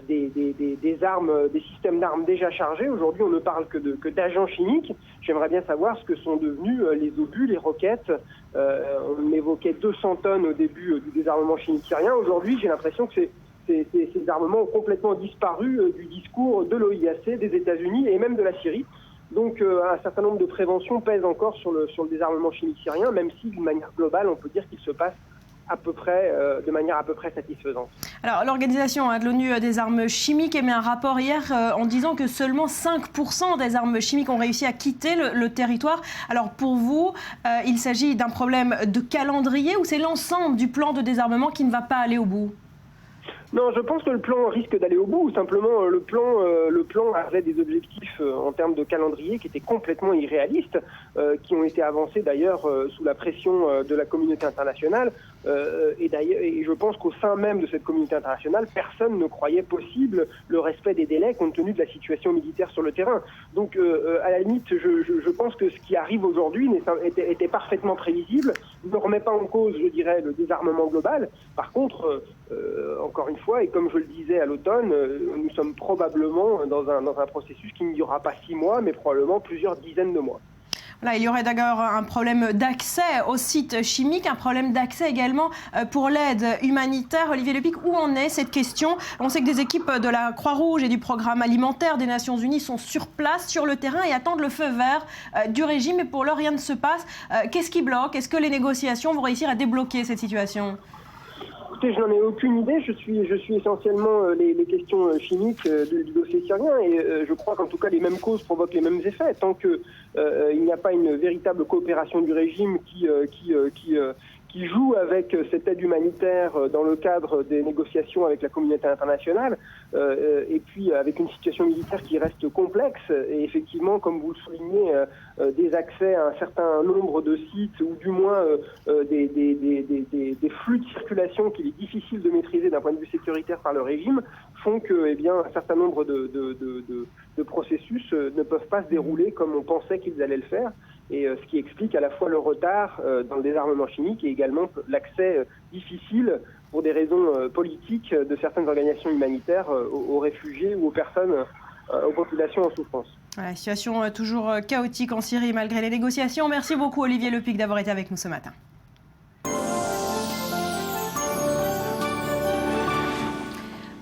des armes, des systèmes d'armes déjà chargés. Aujourd'hui, on ne parle que d'agents chimiques. J'aimerais bien savoir ce que sont devenus les obus, les roquettes. On évoquait 200 tonnes au début du désarmement chimique syrien. Aujourd'hui, j'ai l'impression que ces armements ont complètement disparu du discours de l'OIAC, des États-Unis et même de la Syrie. Donc un certain nombre de préventions pèsent encore sur le désarmement chimique syrien, même si d'une manière globale, on peut dire qu'il se passe de manière à peu près satisfaisante. Alors, l'organisation de l'ONU des armes chimiques émet un rapport hier en disant que seulement 5% des armes chimiques ont réussi à quitter le territoire. Alors, pour vous, il s'agit d'un problème de calendrier ou c'est l'ensemble du plan de désarmement qui ne va pas aller au bout ? Non, je pense que le plan risque d'aller au bout. Simplement, le plan avait des objectifs en termes de calendrier qui étaient complètement irréalistes, qui ont été avancés d'ailleurs sous la pression de la communauté internationale. Et je pense qu'au sein même de cette communauté internationale, personne ne croyait possible le respect des délais compte tenu de la situation militaire sur le terrain. Donc, à la limite, je pense que ce qui arrive aujourd'hui était parfaitement prévisible. Il ne remet pas en cause, je dirais, le désarmement global. Par contre, encore une fois, et comme je le disais à l'automne, nous sommes probablement dans un processus qui ne durera pas 6 mois, mais probablement plusieurs dizaines de mois. Voilà, il y aurait d'ailleurs un problème d'accès aux sites chimiques, un problème d'accès également pour l'aide humanitaire. Olivier Lepic, où en est cette question ? On sait que des équipes de la Croix-Rouge et du Programme alimentaire des Nations Unies sont sur place, sur le terrain et attendent le feu vert du régime. Et pour l'heure, rien ne se passe. Qu'est-ce qui bloque ? Est-ce que les négociations vont réussir à débloquer cette situation ? Je n'en ai aucune idée. Je suis essentiellement les questions chimiques du dossier syrien et je crois qu'en tout cas les mêmes causes provoquent les mêmes effets. Tant que il n'y a pas une véritable coopération du régime qui joue avec cette aide humanitaire dans le cadre des négociations avec la communauté internationale, et puis avec une situation militaire qui reste complexe, et effectivement, comme vous le soulignez, des accès à un certain nombre de sites, ou du moins des flux de circulation qu'il est difficile de maîtriser d'un point de vue sécuritaire par le régime, font que un certain nombre de processus ne peuvent pas se dérouler comme on pensait qu'ils allaient le faire. Et ce qui explique à la fois le retard dans le désarmement chimique et également l'accès difficile pour des raisons politiques de certaines organisations humanitaires aux réfugiés ou aux personnes, aux populations en souffrance. Voilà, situation toujours chaotique en Syrie malgré les négociations. Merci beaucoup Olivier Lepic d'avoir été avec nous ce matin.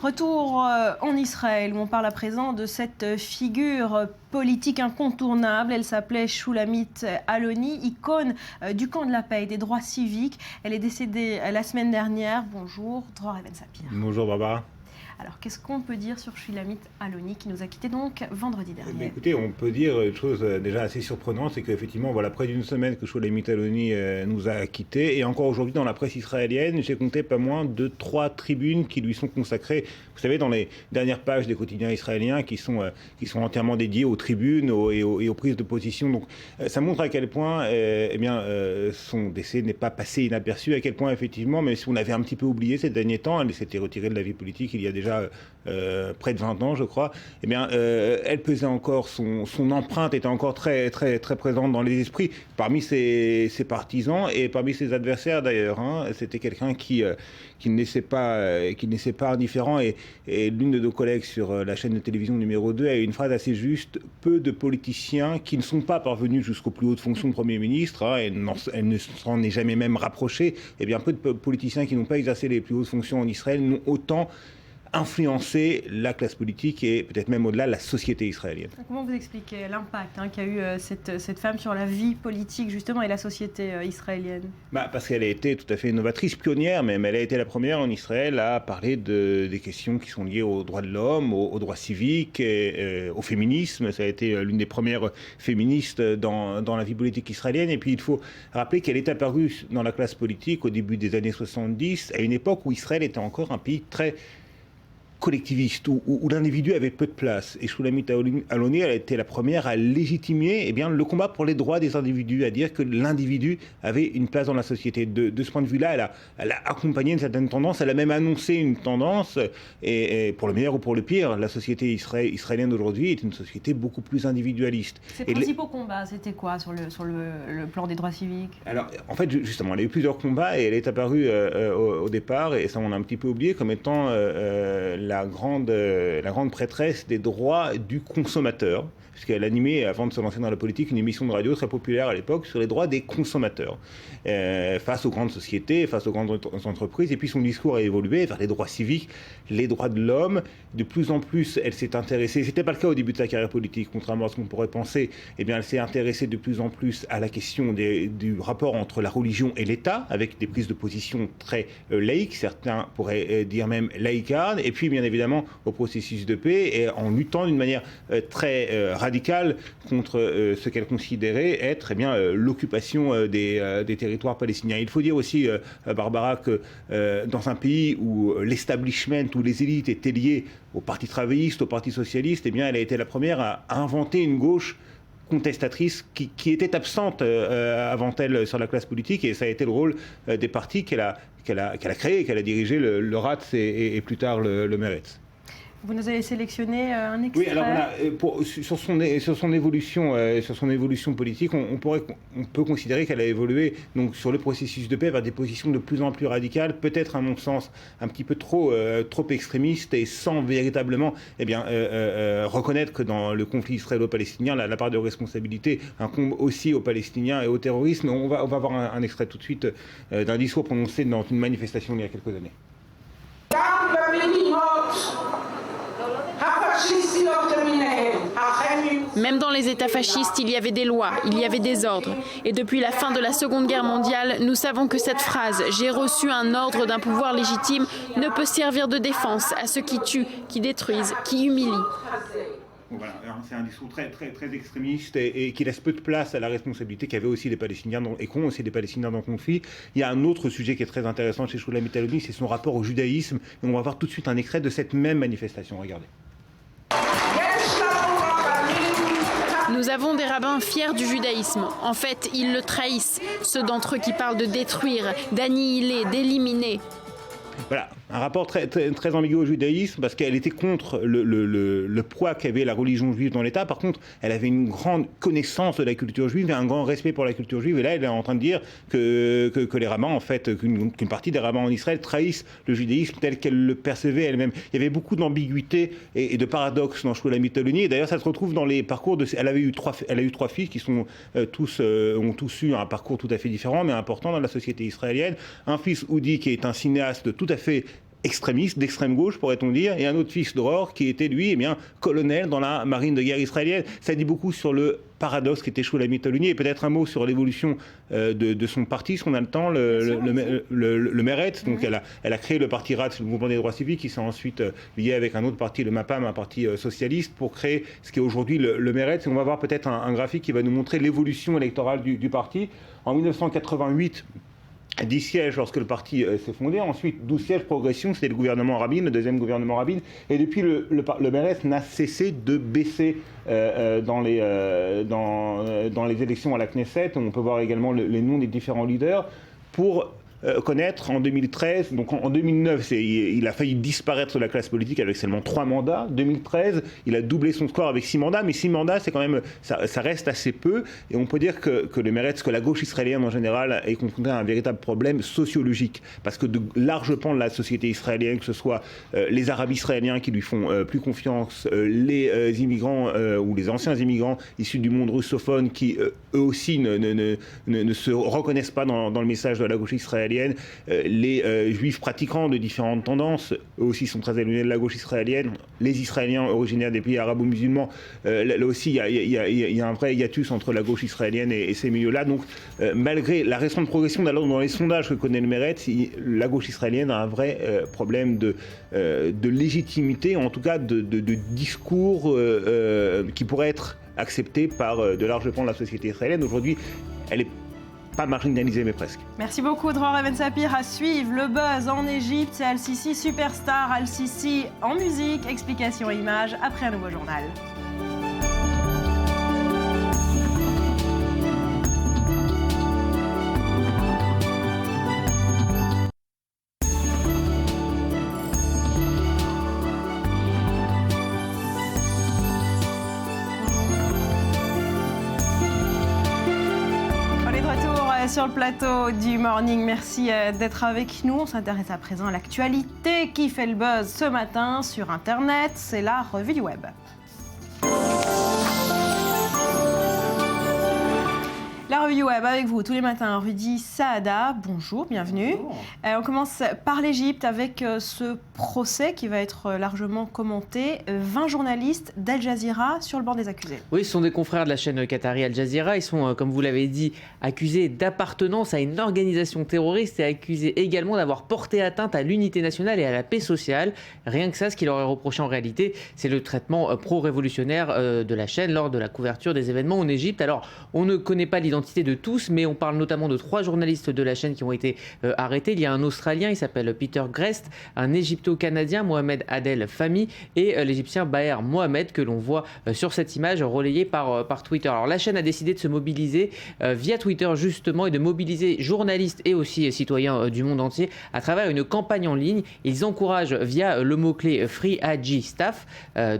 Retour en Israël où on parle à présent de cette figure politique incontournable. Elle s'appelait Shulamit Aloni, icône du camp de la paix et des droits civiques. Elle est décédée la semaine dernière. Bonjour, Dror Even Sapir. Bonjour Barbara. Alors, qu'est-ce qu'on peut dire sur Shulamit Aloni qui nous a quittés donc vendredi dernier ? Écoutez, on peut dire une chose déjà assez surprenante, c'est qu'effectivement, voilà, près d'une semaine que Shulamit Aloni nous a quittés, et encore aujourd'hui dans la presse israélienne, j'ai compté pas moins de 3 tribunes qui lui sont consacrées. Vous savez, dans les dernières pages des quotidiens israéliens qui sont entièrement dédiées aux tribunes et aux prises de position. Donc, ça montre à quel point, son décès n'est pas passé inaperçu, à quel point effectivement, même si on l'avait un petit peu oublié ces derniers temps, elle s'était retirée de la vie politique il y a déjà près de 20 ans, je crois, elle pesait encore, son empreinte était encore très, très, très présente dans les esprits, parmi ses partisans et parmi ses adversaires d'ailleurs. C'était quelqu'un qui ne laissait pas indifférent et l'une de nos collègues sur la chaîne de télévision numéro 2 a eu une phrase assez juste: peu de politiciens qui ne sont pas parvenus jusqu'aux plus hautes fonctions de Premier ministre, elle ne s'en est jamais même rapprochée, peu de politiciens qui n'ont pas exercé les plus hautes fonctions en Israël n'ont autant influencer la classe politique et peut-être même au-delà la société israélienne. Comment vous expliquez l'impact qu'a eu cette femme sur la vie politique justement et la société israélienne ? Parce qu'elle a été tout à fait novatrice, pionnière même. Elle a été la première en Israël à parler des questions qui sont liées aux droits de l'homme, aux droits civiques, au féminisme. Ça a été l'une des premières féministes dans la vie politique israélienne. Et puis il faut rappeler qu'elle est apparue dans la classe politique au début des années 70, à une époque où Israël était encore un pays très collectiviste où l'individu avait peu de place. Et Shulamit Aloni, elle a été la première à légitimer le combat pour les droits des individus, à dire que l'individu avait une place dans la société. De ce point de vue-là, elle a accompagné une certaine tendance, elle a même annoncé une tendance, et pour le meilleur ou pour le pire, la société israélienne d'aujourd'hui est une société beaucoup plus individualiste. Ses principaux combats, c'était quoi sur le plan des droits civiques? Alors, en fait, justement, elle a eu plusieurs combats et elle est apparue au départ, et ça on a un petit peu oublié, comme étant la grande prêtresse des droits du consommateur, puisqu'elle animait, avant de se lancer dans la politique, une émission de radio très populaire à l'époque sur les droits des consommateurs, face aux grandes sociétés, face aux grandes entreprises. Et puis son discours a évolué vers les droits civiques, les droits de l'homme. De plus en plus, elle s'est intéressée, c'était pas le cas au début de sa carrière politique, contrairement à ce qu'on pourrait penser, elle s'est intéressée de plus en plus à la question du rapport entre la religion et l'État, avec des prises de position très laïques, certains pourraient dire même laïcardes, et puis bien évidemment au processus de paix, et en luttant d'une manière très radicale contre ce qu'elle considérait être l'occupation des territoires palestiniens. Il faut dire aussi, Barbara, que dans un pays où l'establishment, où les élites étaient liées au Parti travailliste, au Parti socialiste, elle a été la première à inventer une gauche contestatrice qui était absente avant elle sur la classe politique, et ça a été le rôle des partis qu'elle a créé, qu'elle a dirigé, le Ratz et plus tard le Meretz. Vous nous avez sélectionné un extrait. Oui, alors voilà, sur son évolution politique, on peut considérer qu'elle a évolué donc sur le processus de paix vers des positions de plus en plus radicales, peut-être à mon sens un petit peu trop extrémistes, et sans véritablement reconnaître que dans le conflit israélo-palestinien, la part de responsabilité incombe aussi aux Palestiniens et au terrorisme. On va voir un extrait tout de suite d'un discours prononcé dans une manifestation il y a quelques années. Même dans les États fascistes, il y avait des lois, il y avait des ordres. Et depuis la fin de la Seconde Guerre mondiale, nous savons que cette phrase « j'ai reçu un ordre d'un pouvoir légitime » ne peut servir de défense à ceux qui tuent, qui détruisent, qui humilient. Voilà, c'est un discours très extrémiste et qui laisse peu de place à la responsabilité qu'avaient aussi les Palestiniens et qu'ont aussi les Palestiniens dans le conflit. Il y a un autre sujet qui est très intéressant chez Shulamit Aloni, c'est son rapport au judaïsme. Et on va voir tout de suite un extrait de cette même manifestation. Regardez. Nous avons des rabbins fiers du judaïsme. En fait, ils le trahissent. Ceux d'entre eux qui parlent de détruire, d'annihiler, d'éliminer. Voilà, un rapport très ambigu au judaïsme, parce qu'elle était contre le poids qu'avait la religion juive dans l'État. Par contre, elle avait une grande connaissance de la culture juive et un grand respect pour la culture juive. Et là, elle est en train de dire que les rabbins, en fait, qu'une partie des rabbins en Israël trahissent le judaïsme tel qu'elle le percevait elle-même. Il y avait beaucoup d'ambiguïté et de paradoxes dans Shulamit Aloni. Et d'ailleurs, ça se retrouve dans les parcours de... Elle a eu trois fils qui sont ont tous eu un parcours tout à fait différent, mais important dans la société israélienne. Un fils, Udi, qui est un cinéaste tout à fait extrémiste, d'extrême gauche, pourrait-on dire, et un autre fils Dror qui était, lui, colonel dans la marine de guerre israélienne. Ça dit beaucoup sur le paradoxe qu'était Shulamit Aloni, et peut-être un mot sur l'évolution de son parti, si on a le temps, le Meretz. Donc elle a créé le parti Ratz, le mouvement des droits civiques, qui s'est ensuite lié avec un autre parti, le MAPAM, un parti socialiste, pour créer ce qui est aujourd'hui le Meretz. Et on va voir peut-être un graphique qui va nous montrer l'évolution électorale du parti. En 1988, 10 sièges lorsque le parti s'est fondé, ensuite 12 sièges progression, c'était le gouvernement Rabin, le deuxième gouvernement Rabin, et depuis le Meretz n'a cessé de baisser dans les élections à la Knesset. On peut voir également les noms des différents leaders pour connaître en 2013, donc en 2009, il a failli disparaître de la classe politique avec seulement 3 mandats. 2013, il a doublé son score avec 6 mandats, mais 6 mandats, c'est quand même, ça reste assez peu. Et on peut dire que le Meretz, que la gauche israélienne en général, est confrontée à un véritable problème sociologique, parce que de larges pans de la société israélienne, que ce soit les Arabes israéliens qui lui font plus confiance, les immigrants ou les anciens immigrants issus du monde russophone qui eux aussi ne se reconnaissent pas dans le message de la gauche israélienne. Les juifs pratiquants de différentes tendances, eux aussi sont très éloignés de la gauche israélienne. Les Israéliens originaires des pays arabo-musulmans, là aussi il y a un vrai hiatus entre la gauche israélienne et ces milieux-là. Donc malgré la récente progression dans les sondages que connaît le Meretz, la gauche israélienne a un vrai problème de légitimité, en tout cas de discours qui pourrait être accepté par de larges pans de la société israélienne. Aujourd'hui, elle est pas marginalisé, mais presque. Merci beaucoup, Dror Ben Sapir. À suivre, le buzz en Égypte, c'est Al-Sisi superstar, Al-Sisi en musique, explication et images après un nouveau journal. Sur le plateau du Morning, merci d'être avec nous. On s'intéresse à présent à l'actualité qui fait le buzz ce matin sur Internet. C'est la revue du web. La revue du web avec vous tous les matins, Rudy Saada. Bonjour, bienvenue. Bonjour. On commence par l'Égypte avec ce procès qui va être largement commenté. 20 journalistes d'Al Jazeera sur le banc des accusés. Oui, ce sont des confrères de la chaîne qatari Al Jazeera. Ils sont, comme vous l'avez dit, accusés d'appartenance à une organisation terroriste et accusés également d'avoir porté atteinte à l'unité nationale et à la paix sociale. Rien que ça, ce qui leur est reproché en réalité, c'est le traitement pro-révolutionnaire de la chaîne lors de la couverture des événements en Égypte. Alors, on ne connaît pas l'identité de tous, mais on parle notamment de 3 journalistes de la chaîne qui ont été arrêtés. Il y a un Australien, il s'appelle Peter Grest, un Égypto-Canadien, Mohamed Adel Fahmy, et l'Égyptien Baher Mohamed, que l'on voit sur cette image relayée par Twitter. Alors la chaîne a décidé de se mobiliser via Twitter justement et de mobiliser journalistes et aussi citoyens du monde entier à travers une campagne en ligne. Ils encouragent via le mot-clé Free Haji Staff,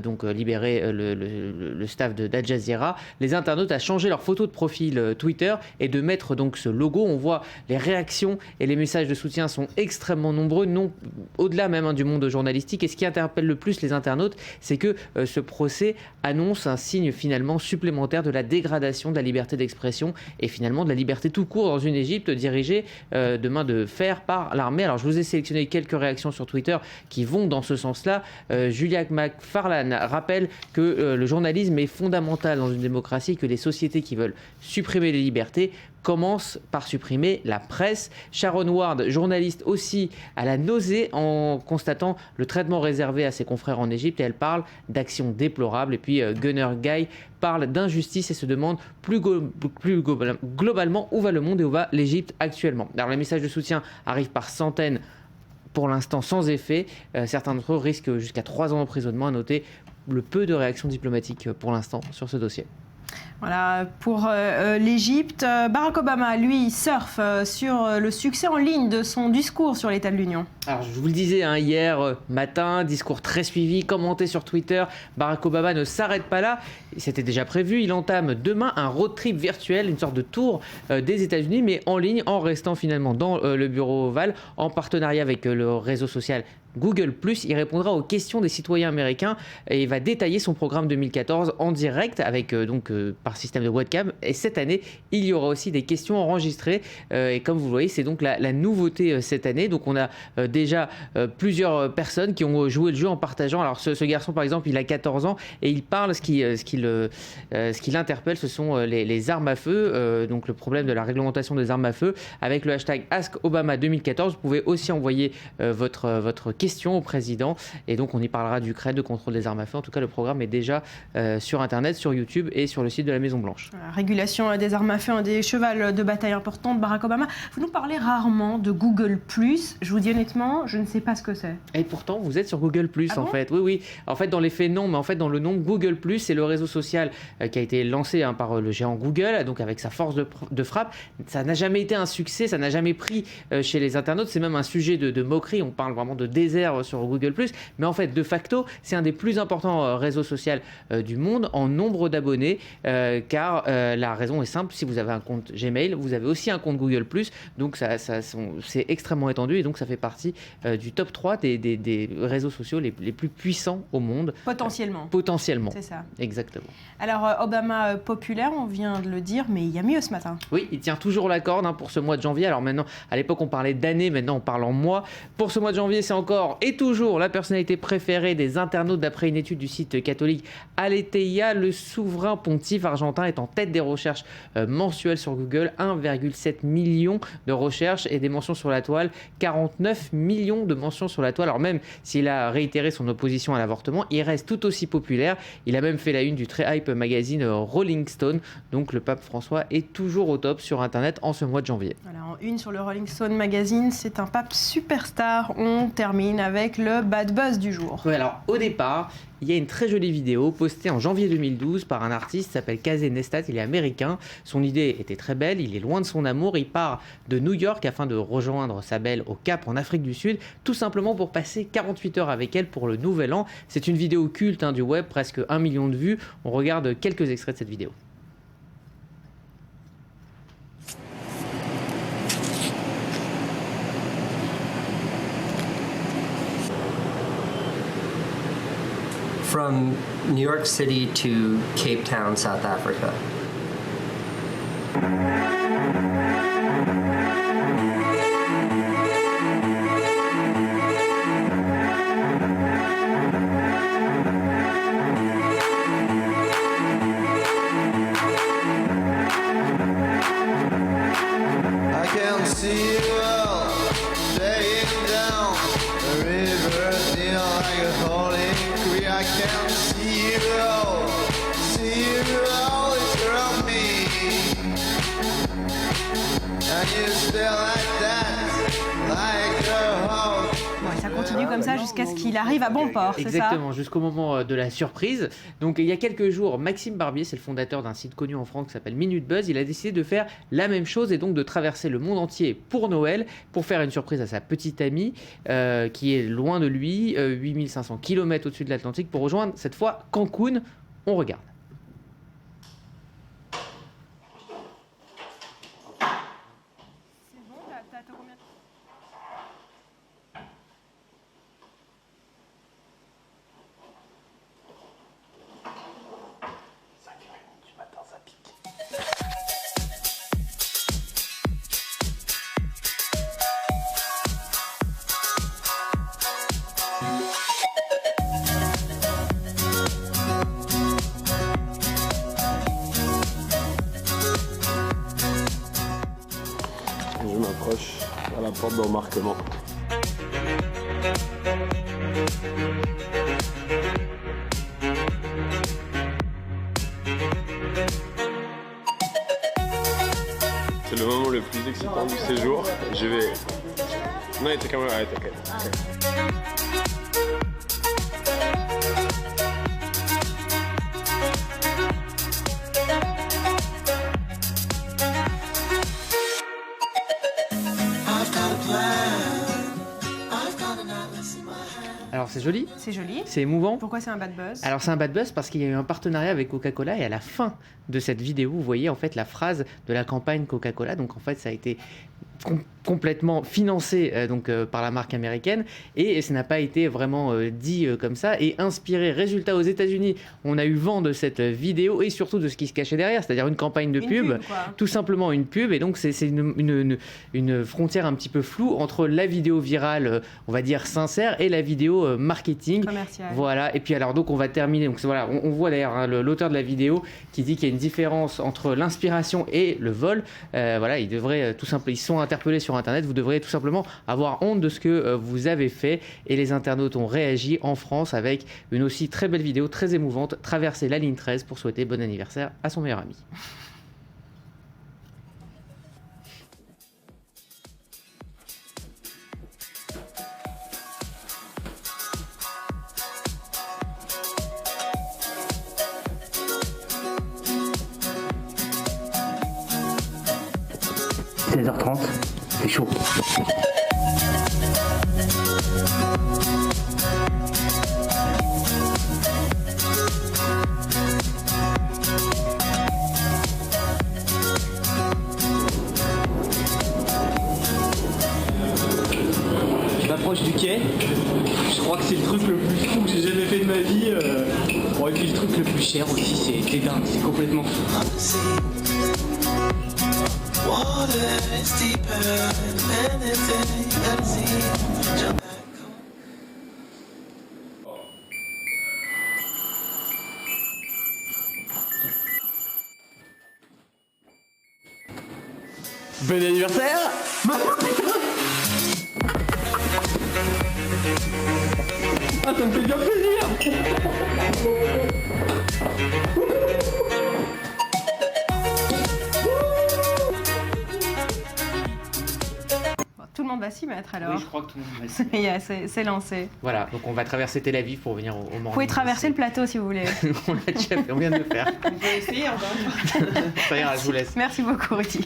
donc libérer le staff d'Al Jazeera, les internautes à changer leur photo de profil Twitter et de mettre donc ce logo. On voit les réactions et les messages de soutien sont extrêmement nombreux, non au-delà même du monde journalistique. Et ce qui interpelle le plus les internautes, c'est que ce procès annonce un signe finalement supplémentaire de la dégradation de la liberté d'expression et finalement de la liberté tout court dans une Égypte dirigée de main de fer par l'armée. Alors je vous ai sélectionné quelques réactions sur Twitter qui vont dans ce sens-là. Julia McFarlane rappelle que le journalisme est fondamental dans une démocratie, que les sociétés qui veulent supprimer les libertés commence par supprimer la presse. Sharon Ward, journaliste aussi, à la nausée en constatant le traitement réservé à ses confrères en Égypte, et elle parle d'actions déplorables. Et puis Gunner Guy parle d'injustice et se demande plus globalement où va le monde et où va l'Égypte actuellement. Alors les messages de soutien arrivent par centaines, pour l'instant sans effet. Certains d'entre eux risquent jusqu'à 3 ans d'emprisonnement. À noter le peu de réactions diplomatiques pour l'instant sur ce dossier. Voilà, pour l'Égypte, Barack Obama, lui, surfe sur le succès en ligne de son discours sur l'état de l'Union. Alors, je vous le disais hier matin, discours très suivi, commenté sur Twitter. Barack Obama ne s'arrête pas là. C'était déjà prévu. Il entame demain un road trip virtuel, une sorte de tour des États-Unis, mais en ligne, en restant finalement dans le bureau Oval, en partenariat avec le réseau social Google+. Il répondra aux questions des citoyens américains et il va détailler son programme 2014 en direct avec par système de webcam. Et cette année, il y aura aussi des questions enregistrées. Et comme vous le voyez, c'est donc la nouveauté cette année. Donc on a déjà plusieurs personnes qui ont joué le jeu en partageant. Alors ce garçon, par exemple, il a 14 ans et il parle, ce qui l'interpelle, ce sont les armes à feu, donc le problème de la réglementation des armes à feu. Avec le hashtag AskObama 2014, vous pouvez aussi envoyer votre question au président. Et donc on y parlera d'Ukraine, de contrôle des armes à feu. En tout cas, le programme est déjà sur Internet, sur YouTube et sur le site de la Maison-Blanche. Régulation des armes à feu, un des chevals de bataille importants de Barack Obama. Vous nous parlez rarement de Google+. Je vous dis honnêtement, je ne sais pas ce que c'est. Et pourtant, vous êtes sur Google+, en fait. Oui. En fait, dans les faits, non. Mais en fait, dans le nom, Google+, c'est le réseau social qui a été lancé par le géant Google, donc avec sa force de frappe. Ça n'a jamais été un succès, ça n'a jamais pris chez les internautes. C'est même un sujet de moquerie. On parle vraiment de désert sur Google+. Mais en fait, de facto, c'est un des plus importants réseaux sociaux du monde en nombre d'abonnés. Car la raison est simple, si vous avez un compte Gmail, vous avez aussi un compte Google+, donc c'est extrêmement étendu et donc ça fait partie du top 3 des réseaux sociaux les plus puissants au monde. Potentiellement. C'est ça. Exactement. Alors Obama populaire, on vient de le dire, mais il y a mieux ce matin. Oui, il tient toujours la corde pour ce mois de janvier. Alors maintenant, à l'époque on parlait d'année, maintenant on parle en mois. Pour ce mois de janvier, c'est encore sport est toujours la personnalité préférée des internautes d'après une étude du site catholique Aletheia. Le souverain pontife argentin est en tête des recherches mensuelles sur Google. 1,7 million de recherches et des mentions sur la toile. 49 millions de mentions sur la toile. Alors même s'il a réitéré son opposition à l'avortement, il reste tout aussi populaire. Il a même fait la une du très hype magazine Rolling Stone. Donc le pape François est toujours au top sur Internet en ce mois de janvier. Voilà, en une sur le Rolling Stone magazine, c'est un pape superstar. On termine avec le bad buzz du jour. Oui, alors au départ, il y a une très jolie vidéo postée en janvier 2012 par un artiste qui s'appelle Casey Neistat, il est américain. Son idée était très belle, il est loin de son amour, il part de New York afin de rejoindre sa belle au Cap en Afrique du Sud, tout simplement pour passer 48 heures avec elle pour le Nouvel An. C'est une vidéo culte du web, presque 1 million de vues. On regarde quelques extraits de cette vidéo. From New York City to Cape Town, South Africa. I can see you all staying down the river, feel like a holy creek. I can see you all it's around me, and you still like that, like a hawk. Ouais, ça continue comme ça jusqu'à ce qu'il arrive à bon port, c'est ça ? Exactement, jusqu'au moment de la surprise. Donc il y a quelques jours, Maxime Barbier, c'est le fondateur d'un site connu en France qui s'appelle Minute Buzz, il a décidé de faire la même chose et donc de traverser le monde entier pour Noël, pour faire une surprise à sa petite amie qui est loin de lui, 8500 km au-dessus de l'Atlantique, pour rejoindre cette fois Cancun. On regarde. Je m'approche à la porte d'embarquement. C'est le moment le plus excitant du séjour. Je vais... Non, il était quand même... Ah, t'inquiète. Alors c'est joli. C'est joli. C'est émouvant. Pourquoi c'est un bad buzz ? Alors c'est un bad buzz parce qu'il y a eu un partenariat avec Coca-Cola et à la fin de cette vidéo, vous voyez en fait la phrase de la campagne Coca-Cola. Donc en fait ça a été complètement financé par la marque américaine et ça n'a pas été vraiment dit comme ça et inspiré. Résultat, aux États-Unis, on a eu vent de cette vidéo et surtout de ce qui se cachait derrière, c'est-à-dire une campagne de pub, tout simplement une pub. Et donc c'est une frontière un petit peu floue entre la vidéo virale, on va dire sincère, et la vidéo marketing. Commercial. Voilà. Et puis alors donc on va terminer. Donc voilà, on voit d'ailleurs l'auteur de la vidéo qui dit qu'il y a une différence entre l'inspiration et le vol. Voilà, ils devraient tout simplement, ils sont interpellés sur Internet, vous devriez tout simplement avoir honte de ce que vous avez fait. Et les internautes ont réagi en France avec une aussi très belle vidéo, très émouvante, traverser la ligne 13 pour souhaiter bon anniversaire à son meilleur ami. « 16h30, c'est chaud. Je m'approche du quai. Je crois que c'est le truc le plus fou que j'ai jamais fait de ma vie. Bon, et puis le truc le plus cher aussi, c'est dingue, c'est complètement fou. Water is deeper than anything I've seen. Jump back home. Bon anniversaire. Ah, ça me fait bien plaisir. Tout le monde va s'y mettre alors. Oui, je crois que tout le monde va s'y mettre. C'est lancé. Voilà, donc on va traverser Tel Aviv pour venir au Morning. Vous pouvez traverser le plateau si vous voulez. On l'a déjà fait, on vient de le faire. On peut essayer encore une fois. Ça ira, je vous laisse. Merci beaucoup, Rudy.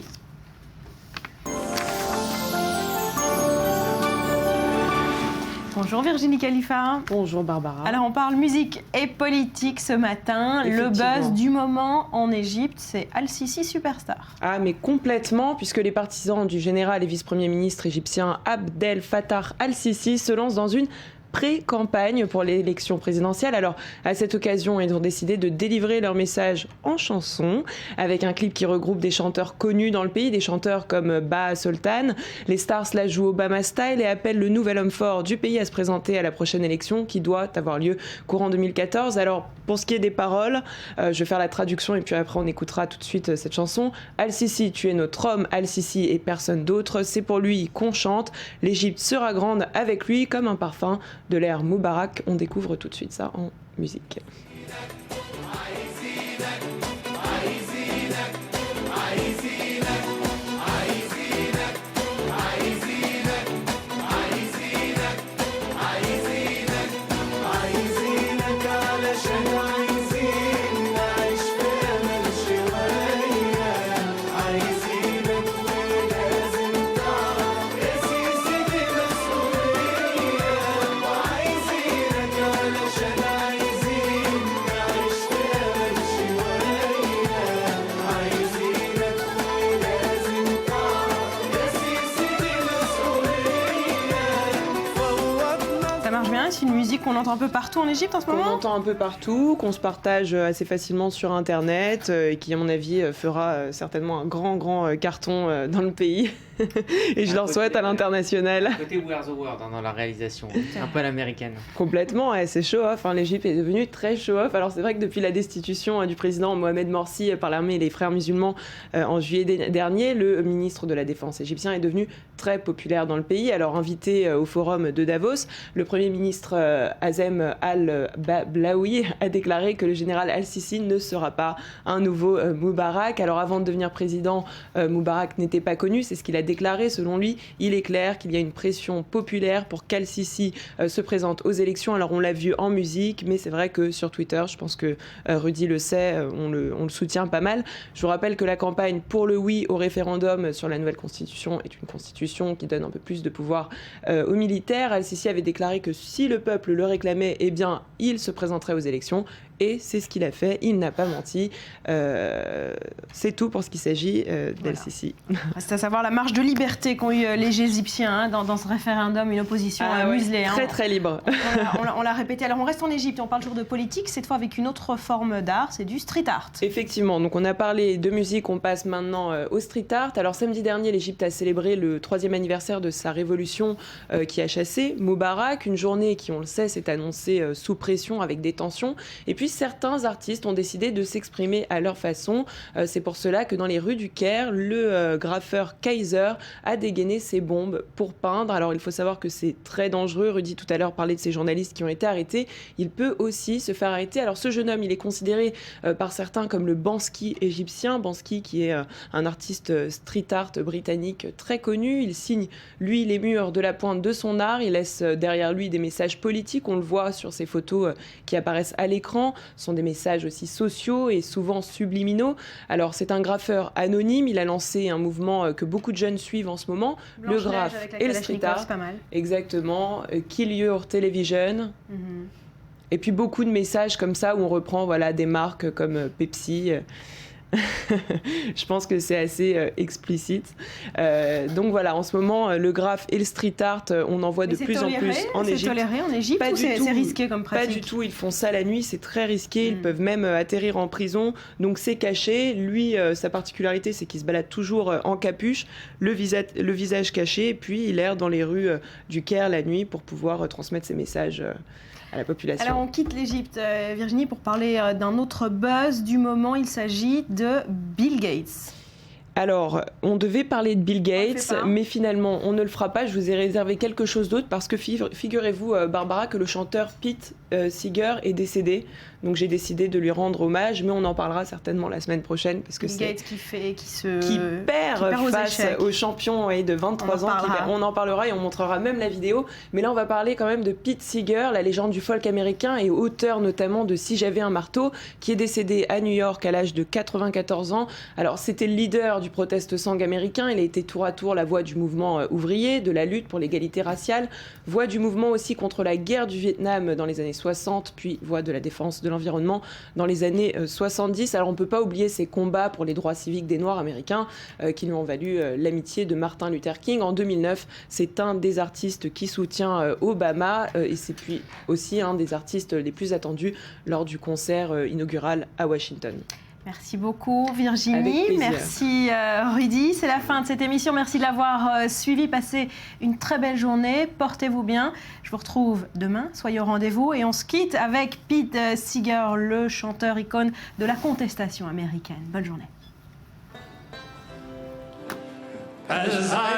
Bonjour Virginie Khalifa. Bonjour Barbara. Alors on parle musique et politique ce matin. Le buzz du moment en Égypte, c'est Al-Sisi superstar. Ah mais complètement, puisque les partisans du général et vice-premier ministre égyptien Abdel Fattah Al-Sisi se lancent dans une pré-campagne pour l'élection présidentielle. Alors, à cette occasion, ils ont décidé de délivrer leur message en chanson, avec un clip qui regroupe des chanteurs connus dans le pays, des chanteurs comme Baha Sultan. Les stars la jouent Obama style et appellent le nouvel homme fort du pays à se présenter à la prochaine élection qui doit avoir lieu courant 2014. Alors, pour ce qui est des paroles, je vais faire la traduction et puis après on écoutera tout de suite cette chanson. Al-Sisi, tu es notre homme, Al-Sisi et personne d'autre. C'est pour lui qu'on chante. L'Égypte sera grande avec lui comme un parfum de l'ère Moubarak. On découvre tout de suite ça en musique. C'est une musique qu'on entend un peu partout en Égypte en ce moment. On entend un peu partout, qu'on se partage assez facilement sur Internet et qui, à mon avis, fera certainement un grand carton dans le pays. Et je leur souhaite à l'international. Côté We Are the World dans la réalisation, un peu à l'américaine. Complètement, c'est show-off. L'Égypte est devenue très show-off. Alors c'est vrai que depuis la destitution du président Mohamed Morsi par l'armée et les frères musulmans en juillet dernier, le ministre de la Défense égyptien est devenu très populaire dans le pays. Alors invité au forum de Davos, le Premier ministre Azem Al-Blaoui a déclaré que le général Al-Sisi ne sera pas un nouveau Moubarak. Alors avant de devenir président, Moubarak n'était pas connu, c'est ce qu'il a déclaré. Selon lui, il est clair qu'il y a une pression populaire pour qu'Al-Sisi se présente aux élections. Alors on l'a vu en musique, mais c'est vrai que sur Twitter, je pense que Rudy le sait, on le soutient pas mal. Je vous rappelle que la campagne pour le oui au référendum sur la nouvelle constitution est une constitution qui donne un peu plus de pouvoir aux militaires. Al-Sisi avait déclaré que si le peuple le réclamait, eh bien, il se présenterait aux élections. Et c'est ce qu'il a fait, il n'a pas menti. C'est tout pour ce qu'il s'agit d'Al-Sisi. Reste à savoir la marche de liberté qu'ont eu les Égyptiens dans ce référendum, une opposition muselée. Très très libre. On l'a répété. Alors on reste en Égypte et on parle toujours de politique, cette fois avec une autre forme d'art, c'est du street art. Effectivement, donc on a parlé de musique, on passe maintenant au street art. Alors samedi dernier, l'Égypte a célébré le 3e anniversaire de sa révolution qui a chassé Moubarak, une journée qui, on le sait, s'est annoncée sous pression avec des tensions. Et puis certains artistes ont décidé de s'exprimer à leur façon. C'est pour cela que dans les rues du Caire, le graffeur Kaiser a dégainé ses bombes pour peindre. Alors il faut savoir que c'est très dangereux. Rudy tout à l'heure parlait de ces journalistes qui ont été arrêtés. Il peut aussi se faire arrêter. Alors ce jeune homme, il est considéré par certains comme le Banksy égyptien. Banksy qui est un artiste street art britannique très connu. Il signe, lui, les murs de la pointe de son art. Il laisse derrière lui des messages politiques. On le voit sur ces photos qui apparaissent à l'écran. Ce sont des messages aussi sociaux et souvent subliminaux. Alors c'est un graffeur anonyme. Il a lancé un mouvement que beaucoup de jeunes suivent en ce moment. Le graphe et le street art. Exactement. Kill Your Television. Et puis beaucoup de messages comme ça où on reprend des marques comme Pepsi. Je pense que c'est assez explicite. Donc voilà, en ce moment, le graphe et le street art, on en voit de plus en plus en Égypte. C'est toléré en Égypte ou c'est risqué comme pratique? Pas du tout, ils font ça la nuit, c'est très risqué, ils peuvent même atterrir en prison, donc c'est caché. Lui, sa particularité, c'est qu'il se balade toujours en capuche, le visage caché, et puis il erre dans les rues du Caire la nuit pour pouvoir transmettre ses messages à la population. Alors on quitte l'Égypte, Virginie, pour parler d'un autre buzz du moment. Il s'agit de Bill Gates. Alors, on devait parler de Bill Gates, mais finalement, on ne le fera pas. Je vous ai réservé quelque chose d'autre parce que figurez-vous, Barbara, que le chanteur Pete Seeger est décédé. Donc j'ai décidé de lui rendre hommage, mais on en parlera certainement la semaine prochaine parce que Bill Gates qui perd face au champion de 23 ans. On en parlera et on montrera même la vidéo. Mais là, on va parler quand même de Pete Seeger, la légende du folk américain et auteur notamment de Si j'avais un marteau, qui est décédé à New York à l'âge de 94 ans. Alors c'était le leader du proteste-sang américain. Il a été tour à tour la voix du mouvement ouvrier, de la lutte pour l'égalité raciale, voix du mouvement aussi contre la guerre du Vietnam dans les années 60, puis voix de la défense de l'environnement dans les années 70. Alors on ne peut pas oublier ses combats pour les droits civiques des Noirs américains qui lui ont valu l'amitié de Martin Luther King. En 2009, c'est un des artistes qui soutient Obama et c'est puis aussi un des artistes les plus attendus lors du concert inaugural à Washington. Merci beaucoup Virginie, merci Rudy. C'est la fin de cette émission, merci de l'avoir suivi. Passez une très belle journée, portez-vous bien. Je vous retrouve demain, soyez au rendez-vous et on se quitte avec Pete Seeger, le chanteur icône de la contestation américaine. Bonne journée. As I